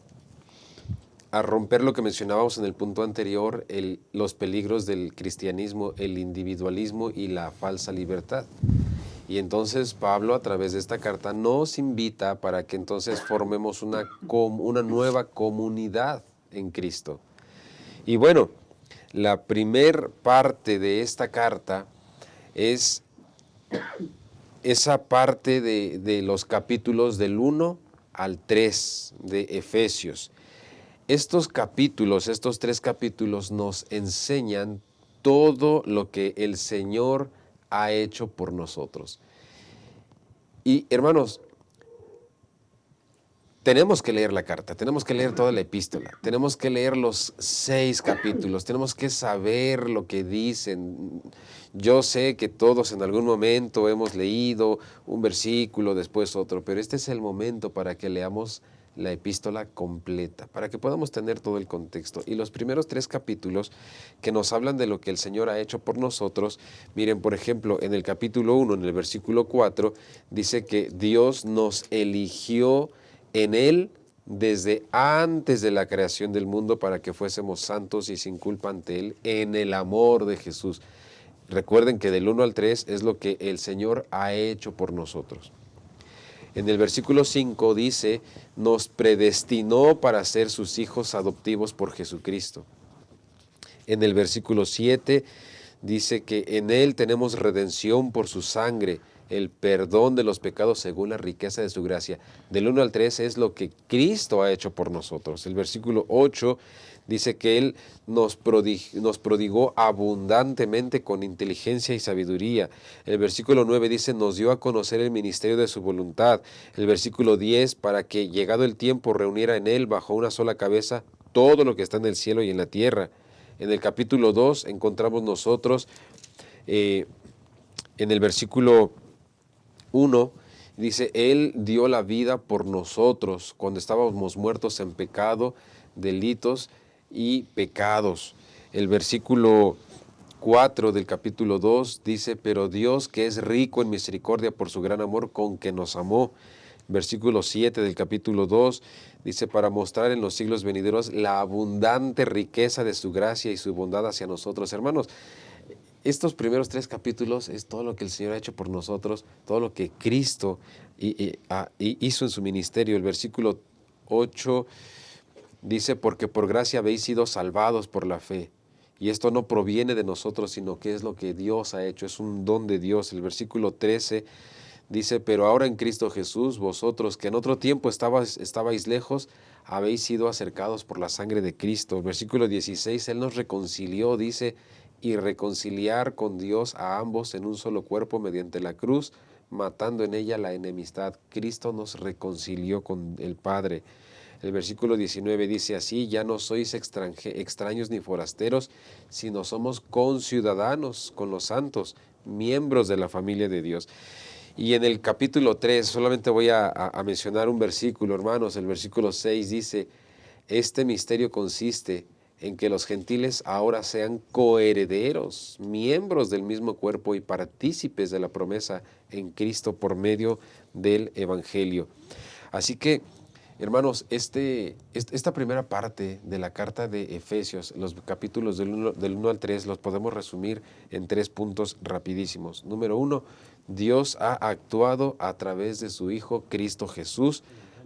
a romper lo que mencionábamos en el punto anterior, los peligros del cristianismo, el individualismo y la falsa libertad. Y entonces Pablo, a través de esta carta, nos invita para que entonces formemos una nueva comunidad en Cristo. Y bueno, la primer parte de esta carta es esa parte de los capítulos del 1 al 3 de Efesios. Estos tres capítulos nos enseñan todo lo que el Señor ha hecho por nosotros. Y hermanos, tenemos que leer la carta, tenemos que leer toda la epístola, tenemos que leer los 6 capítulos, tenemos que saber lo que dicen. Yo sé que todos en algún momento hemos leído un versículo, después otro, pero este es el momento para que leamos la epístola completa, para que podamos tener todo el contexto. Y los primeros 3 capítulos que nos hablan de lo que el Señor ha hecho por nosotros, miren, por ejemplo, en el capítulo 1, en el versículo 4, dice que Dios nos eligió en Él desde antes de la creación del mundo para que fuésemos santos y sin culpa ante Él en el amor de Jesús. Recuerden que del 1 al 3 es lo que el Señor ha hecho por nosotros. En el versículo 5 dice, nos predestinó para ser sus hijos adoptivos por Jesucristo. En el versículo 7 dice que en Él tenemos redención por su sangre, el perdón de los pecados según la riqueza de su gracia. Del 1 al 3 es lo que Cristo ha hecho por nosotros. El versículo 8 dice que Él nos prodigó abundantemente con inteligencia y sabiduría. El versículo 9 dice, nos dio a conocer el ministerio de su voluntad. El versículo 10, para que llegado el tiempo reuniera en Él bajo una sola cabeza todo lo que está en el cielo y en la tierra. En el capítulo 2 encontramos nosotros, en el versículo 1, dice, Él dio la vida por nosotros cuando estábamos muertos en pecado, delitos y pecados. El versículo 4 del capítulo 2 dice, pero Dios que es rico en misericordia por su gran amor con que nos amó. Versículo 7 del capítulo 2 dice, para mostrar en los siglos venideros la abundante riqueza de su gracia y su bondad hacia nosotros. Hermanos, estos primeros 3 capítulos es todo lo que el Señor ha hecho por nosotros, todo lo que Cristo hizo en su ministerio. El versículo 8 dice, porque por gracia habéis sido salvados por la fe. Y esto no proviene de nosotros, sino que es lo que Dios ha hecho, es un don de Dios. El versículo 13 dice, pero ahora en Cristo Jesús, vosotros que en otro tiempo estabais lejos, habéis sido acercados por la sangre de Cristo. El versículo 16, Él nos reconcilió, dice, y reconciliar con Dios a ambos en un solo cuerpo mediante la cruz, matando en ella la enemistad. Cristo nos reconcilió con el Padre. El versículo 19 dice así, ya no sois extraños ni forasteros, sino somos conciudadanos con los santos, miembros de la familia de Dios. Y en el capítulo 3, solamente voy a mencionar un versículo, hermanos. El versículo 6 dice, este misterio consiste en que los gentiles ahora sean coherederos, miembros del mismo cuerpo y partícipes de la promesa en Cristo por medio del Evangelio. Así que, hermanos, esta primera parte de la carta de Efesios, los capítulos del 1 al 3, los podemos resumir en 3 puntos rapidísimos. Número 1, Dios ha actuado a través de su Hijo Cristo Jesús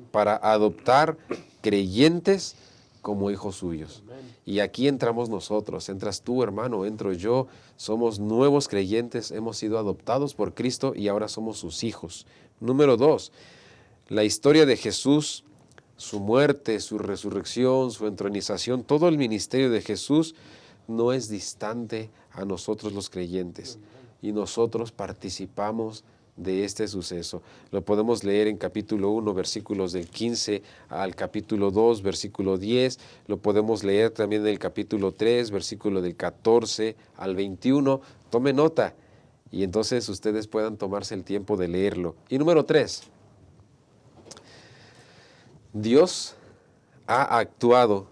para adoptar creyentes como hijos suyos. Y aquí entramos nosotros, entras tú, hermano, entro yo, somos nuevos creyentes, hemos sido adoptados por Cristo y ahora somos sus hijos. Número 2, la historia de Jesús, su muerte, su resurrección, su entronización, todo el ministerio de Jesús no es distante a nosotros los creyentes. Y nosotros participamos de este suceso. Lo podemos leer en capítulo 1, versículos del 15 al capítulo 2, versículo 10. Lo podemos leer también en el capítulo 3, versículo del 14 al 21. Tome nota y entonces ustedes puedan tomarse el tiempo de leerlo. Y número 3, Dios ha actuado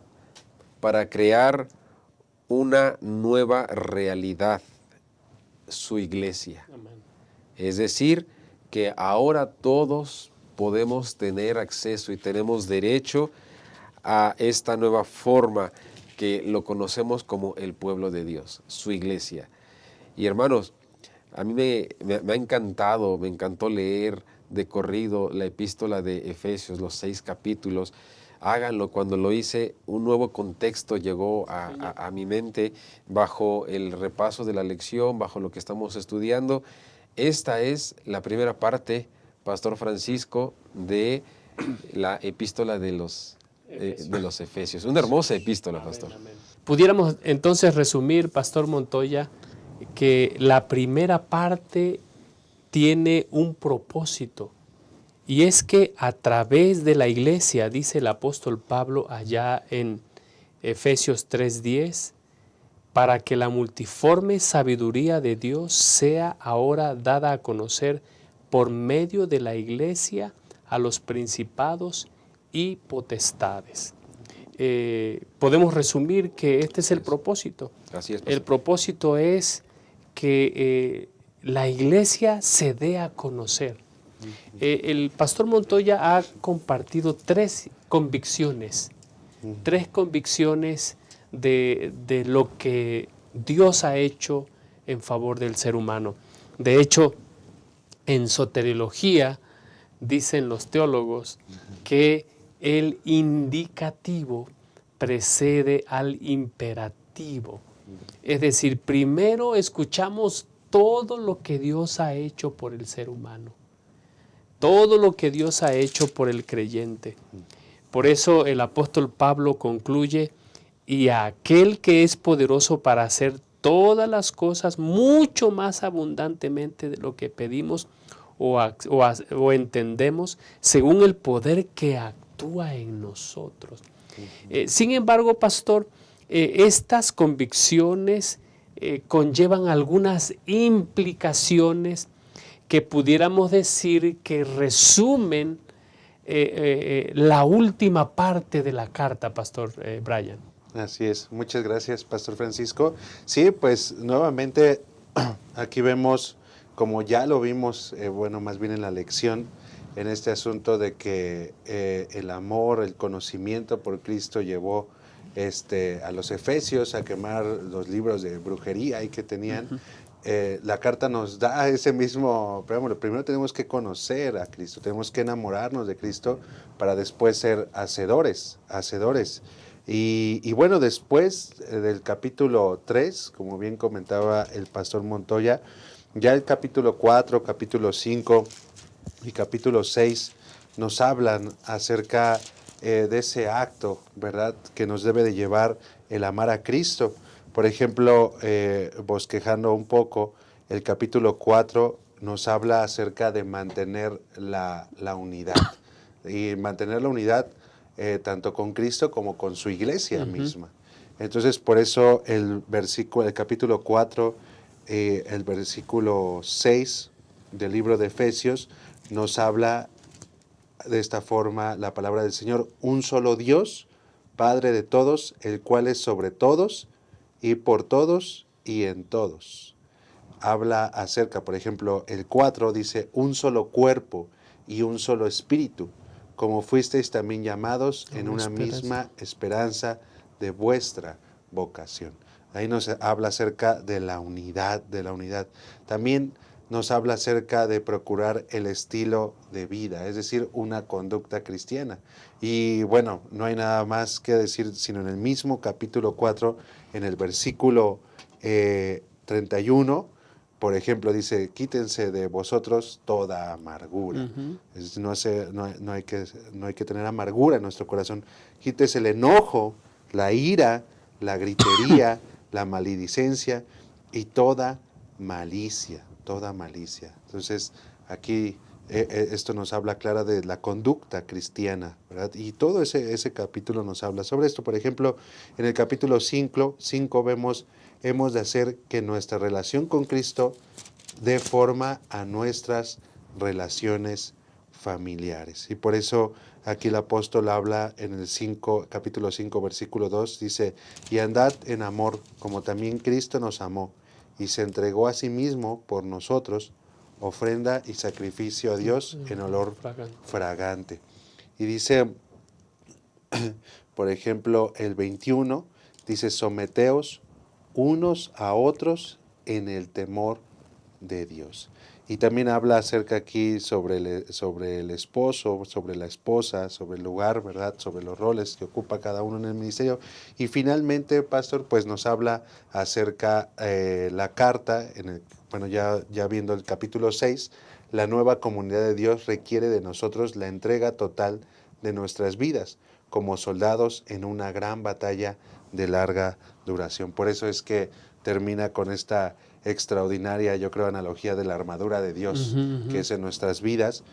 para crear una nueva realidad, su iglesia. Amén. Es decir, que ahora todos podemos tener acceso y tenemos derecho a esta nueva forma que lo conocemos como el pueblo de Dios, su iglesia. Y hermanos, a mí me ha encantado, me encantó leer de corrido la epístola de Efesios, los 6 capítulos. Háganlo. Cuando lo hice, un nuevo contexto llegó a mi mente bajo el repaso de la lección, bajo lo que estamos estudiando. Esta es la primera parte, Pastor Francisco, de la epístola de los Efesios. Una hermosa epístola, Pastor. Amén. Pudiéramos entonces resumir, Pastor Montoya, que la primera parte tiene un propósito, y es que a través de la iglesia, dice el apóstol Pablo allá en Efesios 3:10, para que la multiforme sabiduría de Dios sea ahora dada a conocer por medio de la iglesia a los principados y potestades. Podemos resumir que este es el propósito. Así es, el propósito es que la iglesia se dé a conocer. El pastor Montoya ha compartido 3 convicciones, 3 convicciones de lo que Dios ha hecho en favor del ser humano. De hecho, en soteriología dicen los teólogos que el indicativo precede al imperativo. Es decir, primero escuchamos todo lo que Dios ha hecho por el ser humano, todo lo que Dios ha hecho por el creyente. Por eso el apóstol Pablo concluye: y a aquel que es poderoso para hacer todas las cosas mucho más abundantemente de lo que pedimos o entendemos, según el poder que actúa en nosotros. Sin embargo, pastor, estas convicciones conllevan algunas implicaciones que pudiéramos decir que resumen la última parte de la carta, pastor Brian. Así es. Muchas gracias, Pastor Francisco. Sí, pues nuevamente aquí vemos, como ya lo vimos, bueno, más bien en la lección, en este asunto de que el amor, el conocimiento por Cristo llevó a los efesios a quemar los libros de brujería y que tenían. La carta nos da ese mismo preámbulo. Primero tenemos que conocer a Cristo, tenemos que enamorarnos de Cristo para después ser hacedores. Y bueno, después del capítulo 3, como bien comentaba el pastor Montoya, ya el capítulo 4, capítulo 5 y capítulo 6 nos hablan acerca de ese acto, ¿verdad?, que nos debe de llevar el amar a Cristo. Por ejemplo, bosquejando un poco, el capítulo 4 nos habla acerca de mantener la unidad. Y mantener la unidad tanto con Cristo como con su iglesia misma. Entonces, por eso el capítulo 4, el versículo 6 del libro de Efesios nos habla de esta forma la palabra del Señor: un solo Dios, Padre de todos, el cual es sobre todos y por todos y en todos. Habla acerca, por ejemplo, el 4 dice: un solo cuerpo y un solo espíritu, como fuisteis también llamados en una misma esperanza de vuestra vocación. Ahí nos habla acerca de la unidad, También nos habla acerca de procurar el estilo de vida, es decir, una conducta cristiana. Y bueno, no hay nada más que decir, sino en el mismo capítulo 4, en el versículo 31, por ejemplo, dice: quítense de vosotros toda amargura. Es decir, no hay que tener amargura en nuestro corazón. Quítese el enojo, la ira, la gritería, la maledicencia y toda malicia. Entonces, aquí esto nos habla clara de la conducta cristiana, ¿verdad? Y todo ese capítulo nos habla sobre esto. Por ejemplo, en el capítulo 5 vemos: hemos de hacer que nuestra relación con Cristo dé forma a nuestras relaciones familiares. Y por eso aquí el apóstol habla en el capítulo 5, versículo 2, dice: y andad en amor, como también Cristo nos amó, y se entregó a sí mismo por nosotros, ofrenda y sacrificio a Dios en olor fragante. Y dice, por ejemplo, el 21, dice: someteos unos a otros en el temor de Dios. Y también habla acerca aquí sobre el esposo, sobre la esposa, sobre el lugar, ¿verdad?, sobre los roles que ocupa cada uno en el ministerio. Y finalmente, pastor, pues nos habla acerca la carta, ya viendo el capítulo 6, la nueva comunidad de Dios requiere de nosotros la entrega total de nuestras vidas, como soldados en una gran batalla de larga duración. Por eso es que termina con esta extraordinaria, yo creo, analogía de la armadura de Dios, que es en nuestras vidas,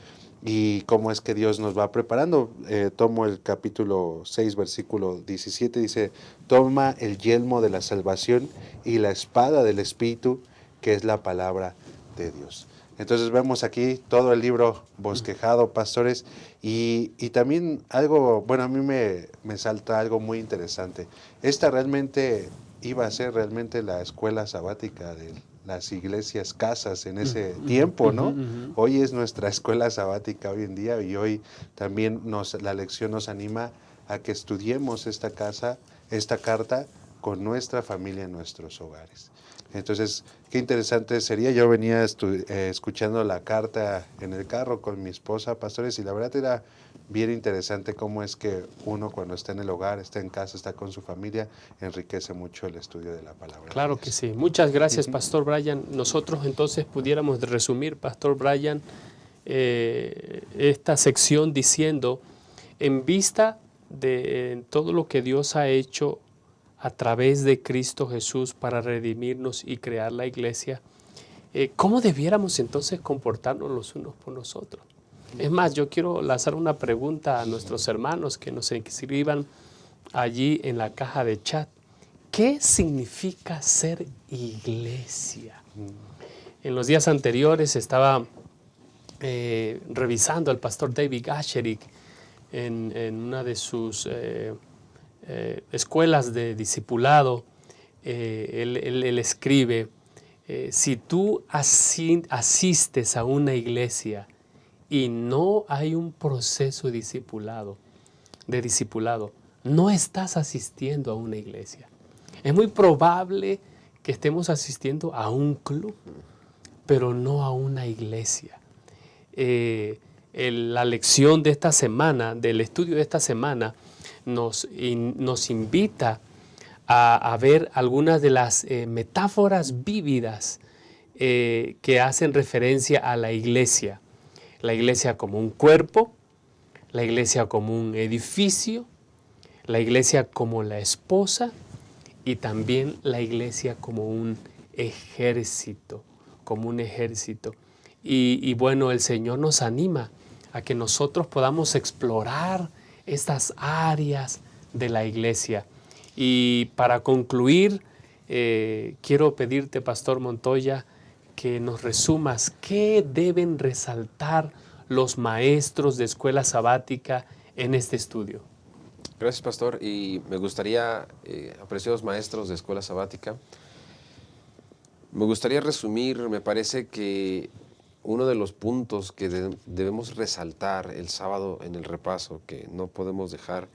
y cómo es que Dios nos va preparando. Tomo el capítulo 6, versículo 17, dice: toma el yelmo de la salvación y la espada del Espíritu, que es la palabra de Dios. Entonces vemos aquí todo el libro bosquejado, pastores, y también algo, bueno, a mí me salta algo muy interesante. Esta realmente iba a ser realmente la escuela sabática de las iglesias casas en ese tiempo, ¿no? Hoy es nuestra escuela sabática hoy en día, y hoy también la lección nos anima a que estudiemos esta carta con nuestra familia en nuestros hogares. Entonces, qué interesante sería. Yo venía escuchando la carta en el carro con mi esposa, pastores, y la verdad era bien interesante cómo es que uno cuando está en el hogar, está en casa, está con su familia, enriquece mucho el estudio de la palabra. Claro que sí. Muchas gracias, Pastor Brian. Nosotros entonces pudiéramos resumir, Pastor Brian, esta sección diciendo, en vista de todo lo que Dios ha hecho a través de Cristo Jesús para redimirnos y crear la iglesia, ¿cómo debiéramos entonces comportarnos los unos por los otros? Es más, yo quiero lanzar una pregunta a nuestros hermanos que nos escriban allí en la caja de chat. ¿Qué significa ser iglesia? En los días anteriores estaba revisando al pastor David Gasherik en una de sus escuelas de discipulado. Él escribe, si tú asistes a una iglesia y no hay un proceso de discipulado, no estás asistiendo a una iglesia. Es muy probable que estemos asistiendo a un club, pero no a una iglesia. La lección de esta semana, del estudio de esta semana, nos invita a ver algunas de las metáforas vívidas que hacen referencia a la iglesia. La iglesia como un cuerpo, la iglesia como un edificio, la iglesia como la esposa y también la iglesia como un ejército, Y bueno, el Señor nos anima a que nosotros podamos explorar estas áreas de la iglesia. Y para concluir, quiero pedirte, Pastor Montoya, que nos resumas qué deben resaltar los maestros de escuela sabática en este estudio. Gracias, pastor. Y me gustaría, apreciados maestros de escuela sabática, me gustaría resumir, me parece que uno de los puntos que debemos resaltar el sábado en el repaso, que no podemos dejar,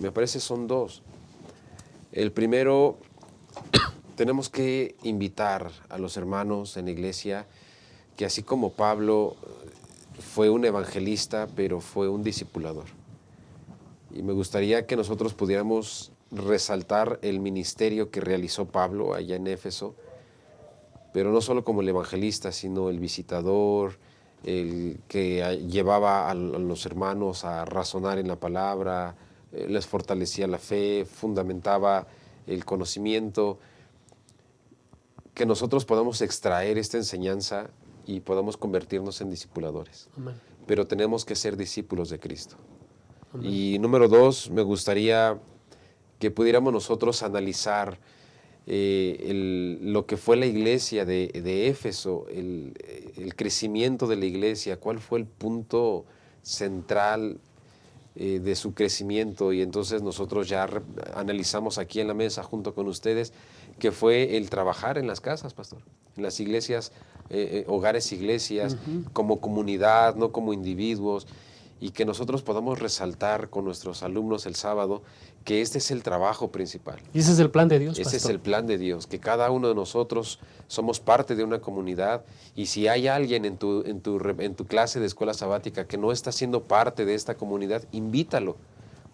me parece son dos. El primero, tenemos que invitar a los hermanos en la iglesia que así como Pablo fue un evangelista, pero fue un discipulador. Y me gustaría que nosotros pudiéramos resaltar el ministerio que realizó Pablo allá en Éfeso, pero no solo como el evangelista, sino el visitador, el que llevaba a los hermanos a razonar en la palabra, les fortalecía la fe, fundamentaba el conocimiento. Que nosotros podamos extraer esta enseñanza y podamos convertirnos en discipuladores. Amén. Pero tenemos que ser discípulos de Cristo. Amén. Y número dos, me gustaría que pudiéramos nosotros analizar lo que fue la iglesia de Éfeso, el crecimiento de la iglesia, cuál fue el punto central de su crecimiento. Y entonces nosotros ya analizamos aquí en la mesa junto con ustedes que fue el trabajar en las casas, pastor, en las iglesias, hogares iglesias, como comunidad, no como individuos, y que nosotros podamos resaltar con nuestros alumnos el sábado que este es el trabajo principal. Y ese es el plan de Dios, Ese pastor. es el plan de Dios, que cada uno de nosotros somos parte de una comunidad, y si hay alguien en tu clase de escuela sabática que no está siendo parte de esta comunidad, invítalo,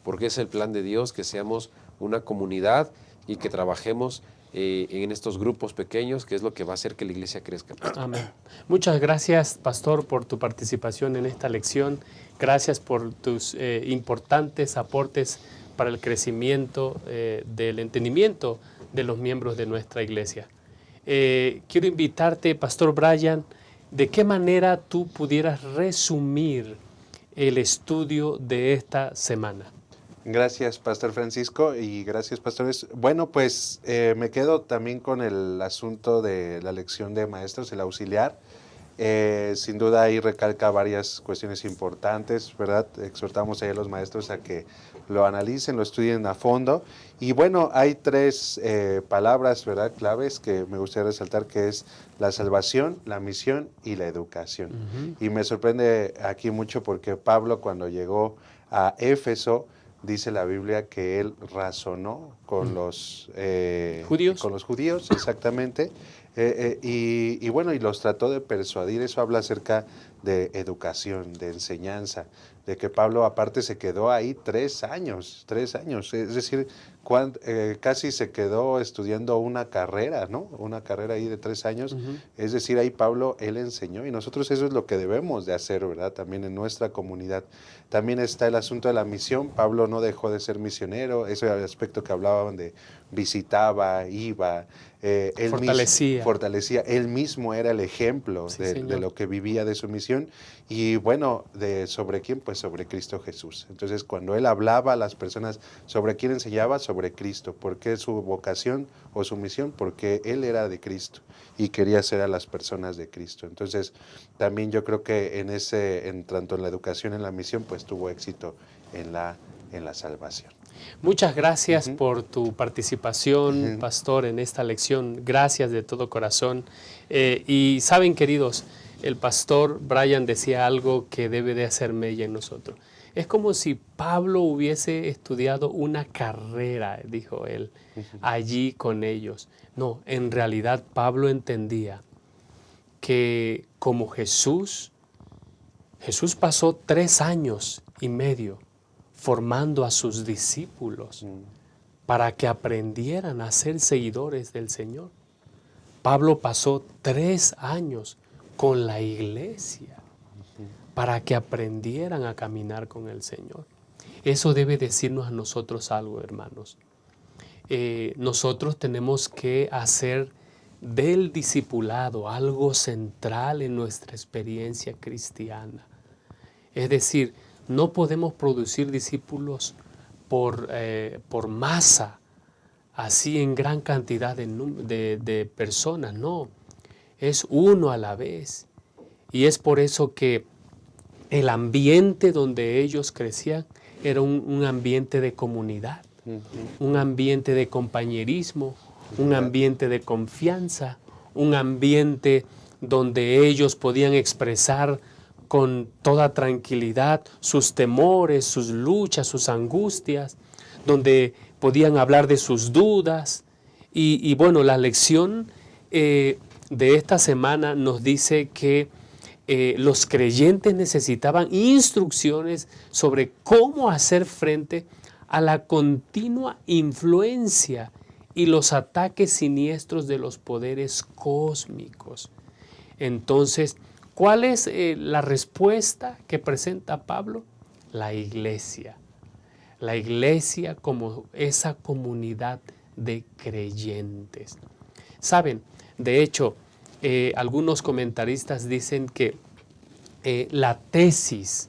porque es el plan de Dios que seamos una comunidad y que trabajemos en estos grupos pequeños, que es lo que va a hacer que la iglesia crezca. Amén. Muchas gracias, pastor, por tu participación en esta lección. Gracias por tus importantes aportes para el crecimiento del entendimiento de los miembros de nuestra iglesia. Quiero invitarte, Pastor Brian, ¿de qué manera tú pudieras resumir el estudio de esta semana? Gracias, Pastor Francisco, y gracias, pastores. Bueno, pues me quedo también con el asunto de la lección de maestros, el auxiliar. Sin duda ahí recalca varias cuestiones importantes, ¿verdad? Exhortamos ahí a los maestros a que lo analicen, lo estudien a fondo. Y bueno, hay tres palabras, ¿verdad?, claves que me gustaría resaltar, que es la salvación, la misión y la educación. Y me sorprende aquí mucho porque Pablo, cuando llegó a Éfeso, dice la Biblia que él razonó con los ¿Judíos? con los judíos, exactamente, y bueno, y los trató de persuadir. Eso habla acerca de educación, de enseñanza, de que Pablo aparte se quedó ahí 3 años, es decir, casi se quedó estudiando una carrera, ¿no? Una carrera ahí de 3 años, es decir, ahí Pablo, él enseñó, y nosotros eso es lo que debemos de hacer, ¿verdad? También en nuestra comunidad. También está el asunto de la misión. Pablo no dejó de ser misionero, ese aspecto que hablaban de visitaba, iba, él fortalecía, él mismo era el ejemplo de lo que vivía de su misión, y bueno, ¿sobre quién? Pues sobre Cristo Jesús. Entonces, cuando él hablaba a las personas, ¿sobre quién enseñaba? Sobre Cristo. ¿Por qué su vocación o su misión? Porque él era de Cristo y quería ser a las personas de Cristo. Entonces, también yo creo que tanto en la educación, en la misión, pues tuvo éxito en la salvación. Muchas gracias por tu participación, pastor, en esta lección. Gracias de todo corazón. Y saben, queridos, el pastor Brian decía algo que debe de hacer mella en nosotros. Es como si Pablo hubiese estudiado una carrera, dijo él, allí con ellos. No, en realidad Pablo entendía que como Jesús pasó 3 años y medio formando a sus discípulos para que aprendieran a ser seguidores del Señor. Pablo pasó 3 años con la iglesia para que aprendieran a caminar con el Señor. Eso debe decirnos a nosotros algo, hermanos. Nosotros tenemos que hacer del discipulado algo central en nuestra experiencia cristiana. Es decir, no podemos producir discípulos por masa, así en gran cantidad de personas, no. Es uno a la vez. Y es por eso que el ambiente donde ellos crecían era un ambiente de comunidad, un ambiente de compañerismo, un ambiente de confianza, un ambiente donde ellos podían expresar con toda tranquilidad sus temores, sus luchas, sus angustias, donde podían hablar de sus dudas. Y bueno, la lección de esta semana nos dice que los creyentes necesitaban instrucciones sobre cómo hacer frente a la continua influencia y los ataques siniestros de los poderes cósmicos. Entonces, ¿cuál es la respuesta que presenta Pablo? La iglesia. La iglesia como esa comunidad de creyentes. Saben, de hecho, algunos comentaristas dicen que la tesis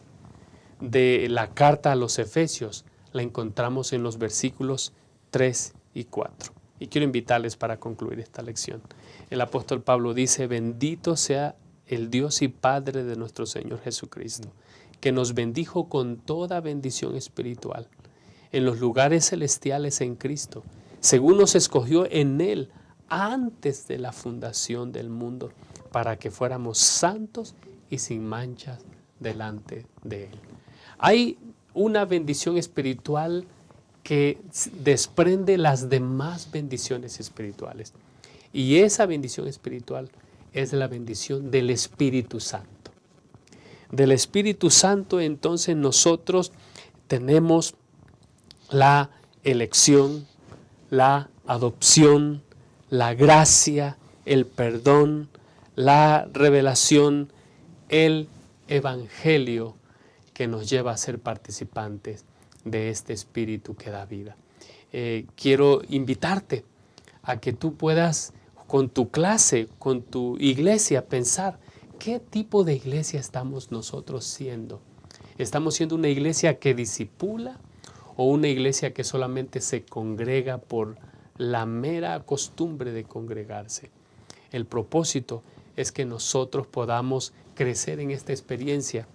de la carta a los Efesios la encontramos en los versículos 3 y 4. Y quiero invitarles para concluir esta lección. El apóstol Pablo dice: bendito sea el Dios y Padre de nuestro Señor Jesucristo, que nos bendijo con toda bendición espiritual en los lugares celestiales en Cristo, según nos escogió en Él antes de la fundación del mundo, para que fuéramos santos y sin manchas delante de Él. Hay una bendición espiritual que desprende las demás bendiciones espirituales. Y esa bendición espiritual es la bendición del Espíritu Santo. Del Espíritu Santo, entonces, nosotros tenemos la elección, la adopción, la gracia, el perdón, la revelación, el evangelio que nos lleva a ser participantes de este Espíritu que da vida. Quiero invitarte a que tú puedas, con tu clase, con tu iglesia, pensar qué tipo de iglesia estamos nosotros siendo. ¿Estamos siendo una iglesia que discipula o una iglesia que solamente se congrega por la mera costumbre de congregarse? El propósito es que nosotros podamos crecer en esta experiencia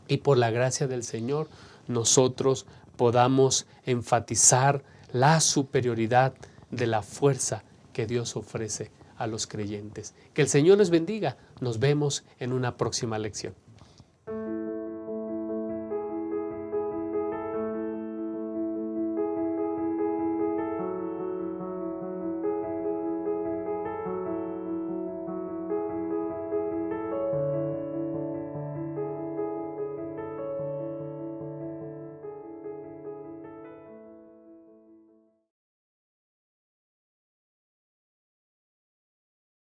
y por la gracia del Señor nosotros podamos enfatizar la superioridad de la fuerza que Dios ofrece a los creyentes. Que el Señor les bendiga. Nos vemos en una próxima lección.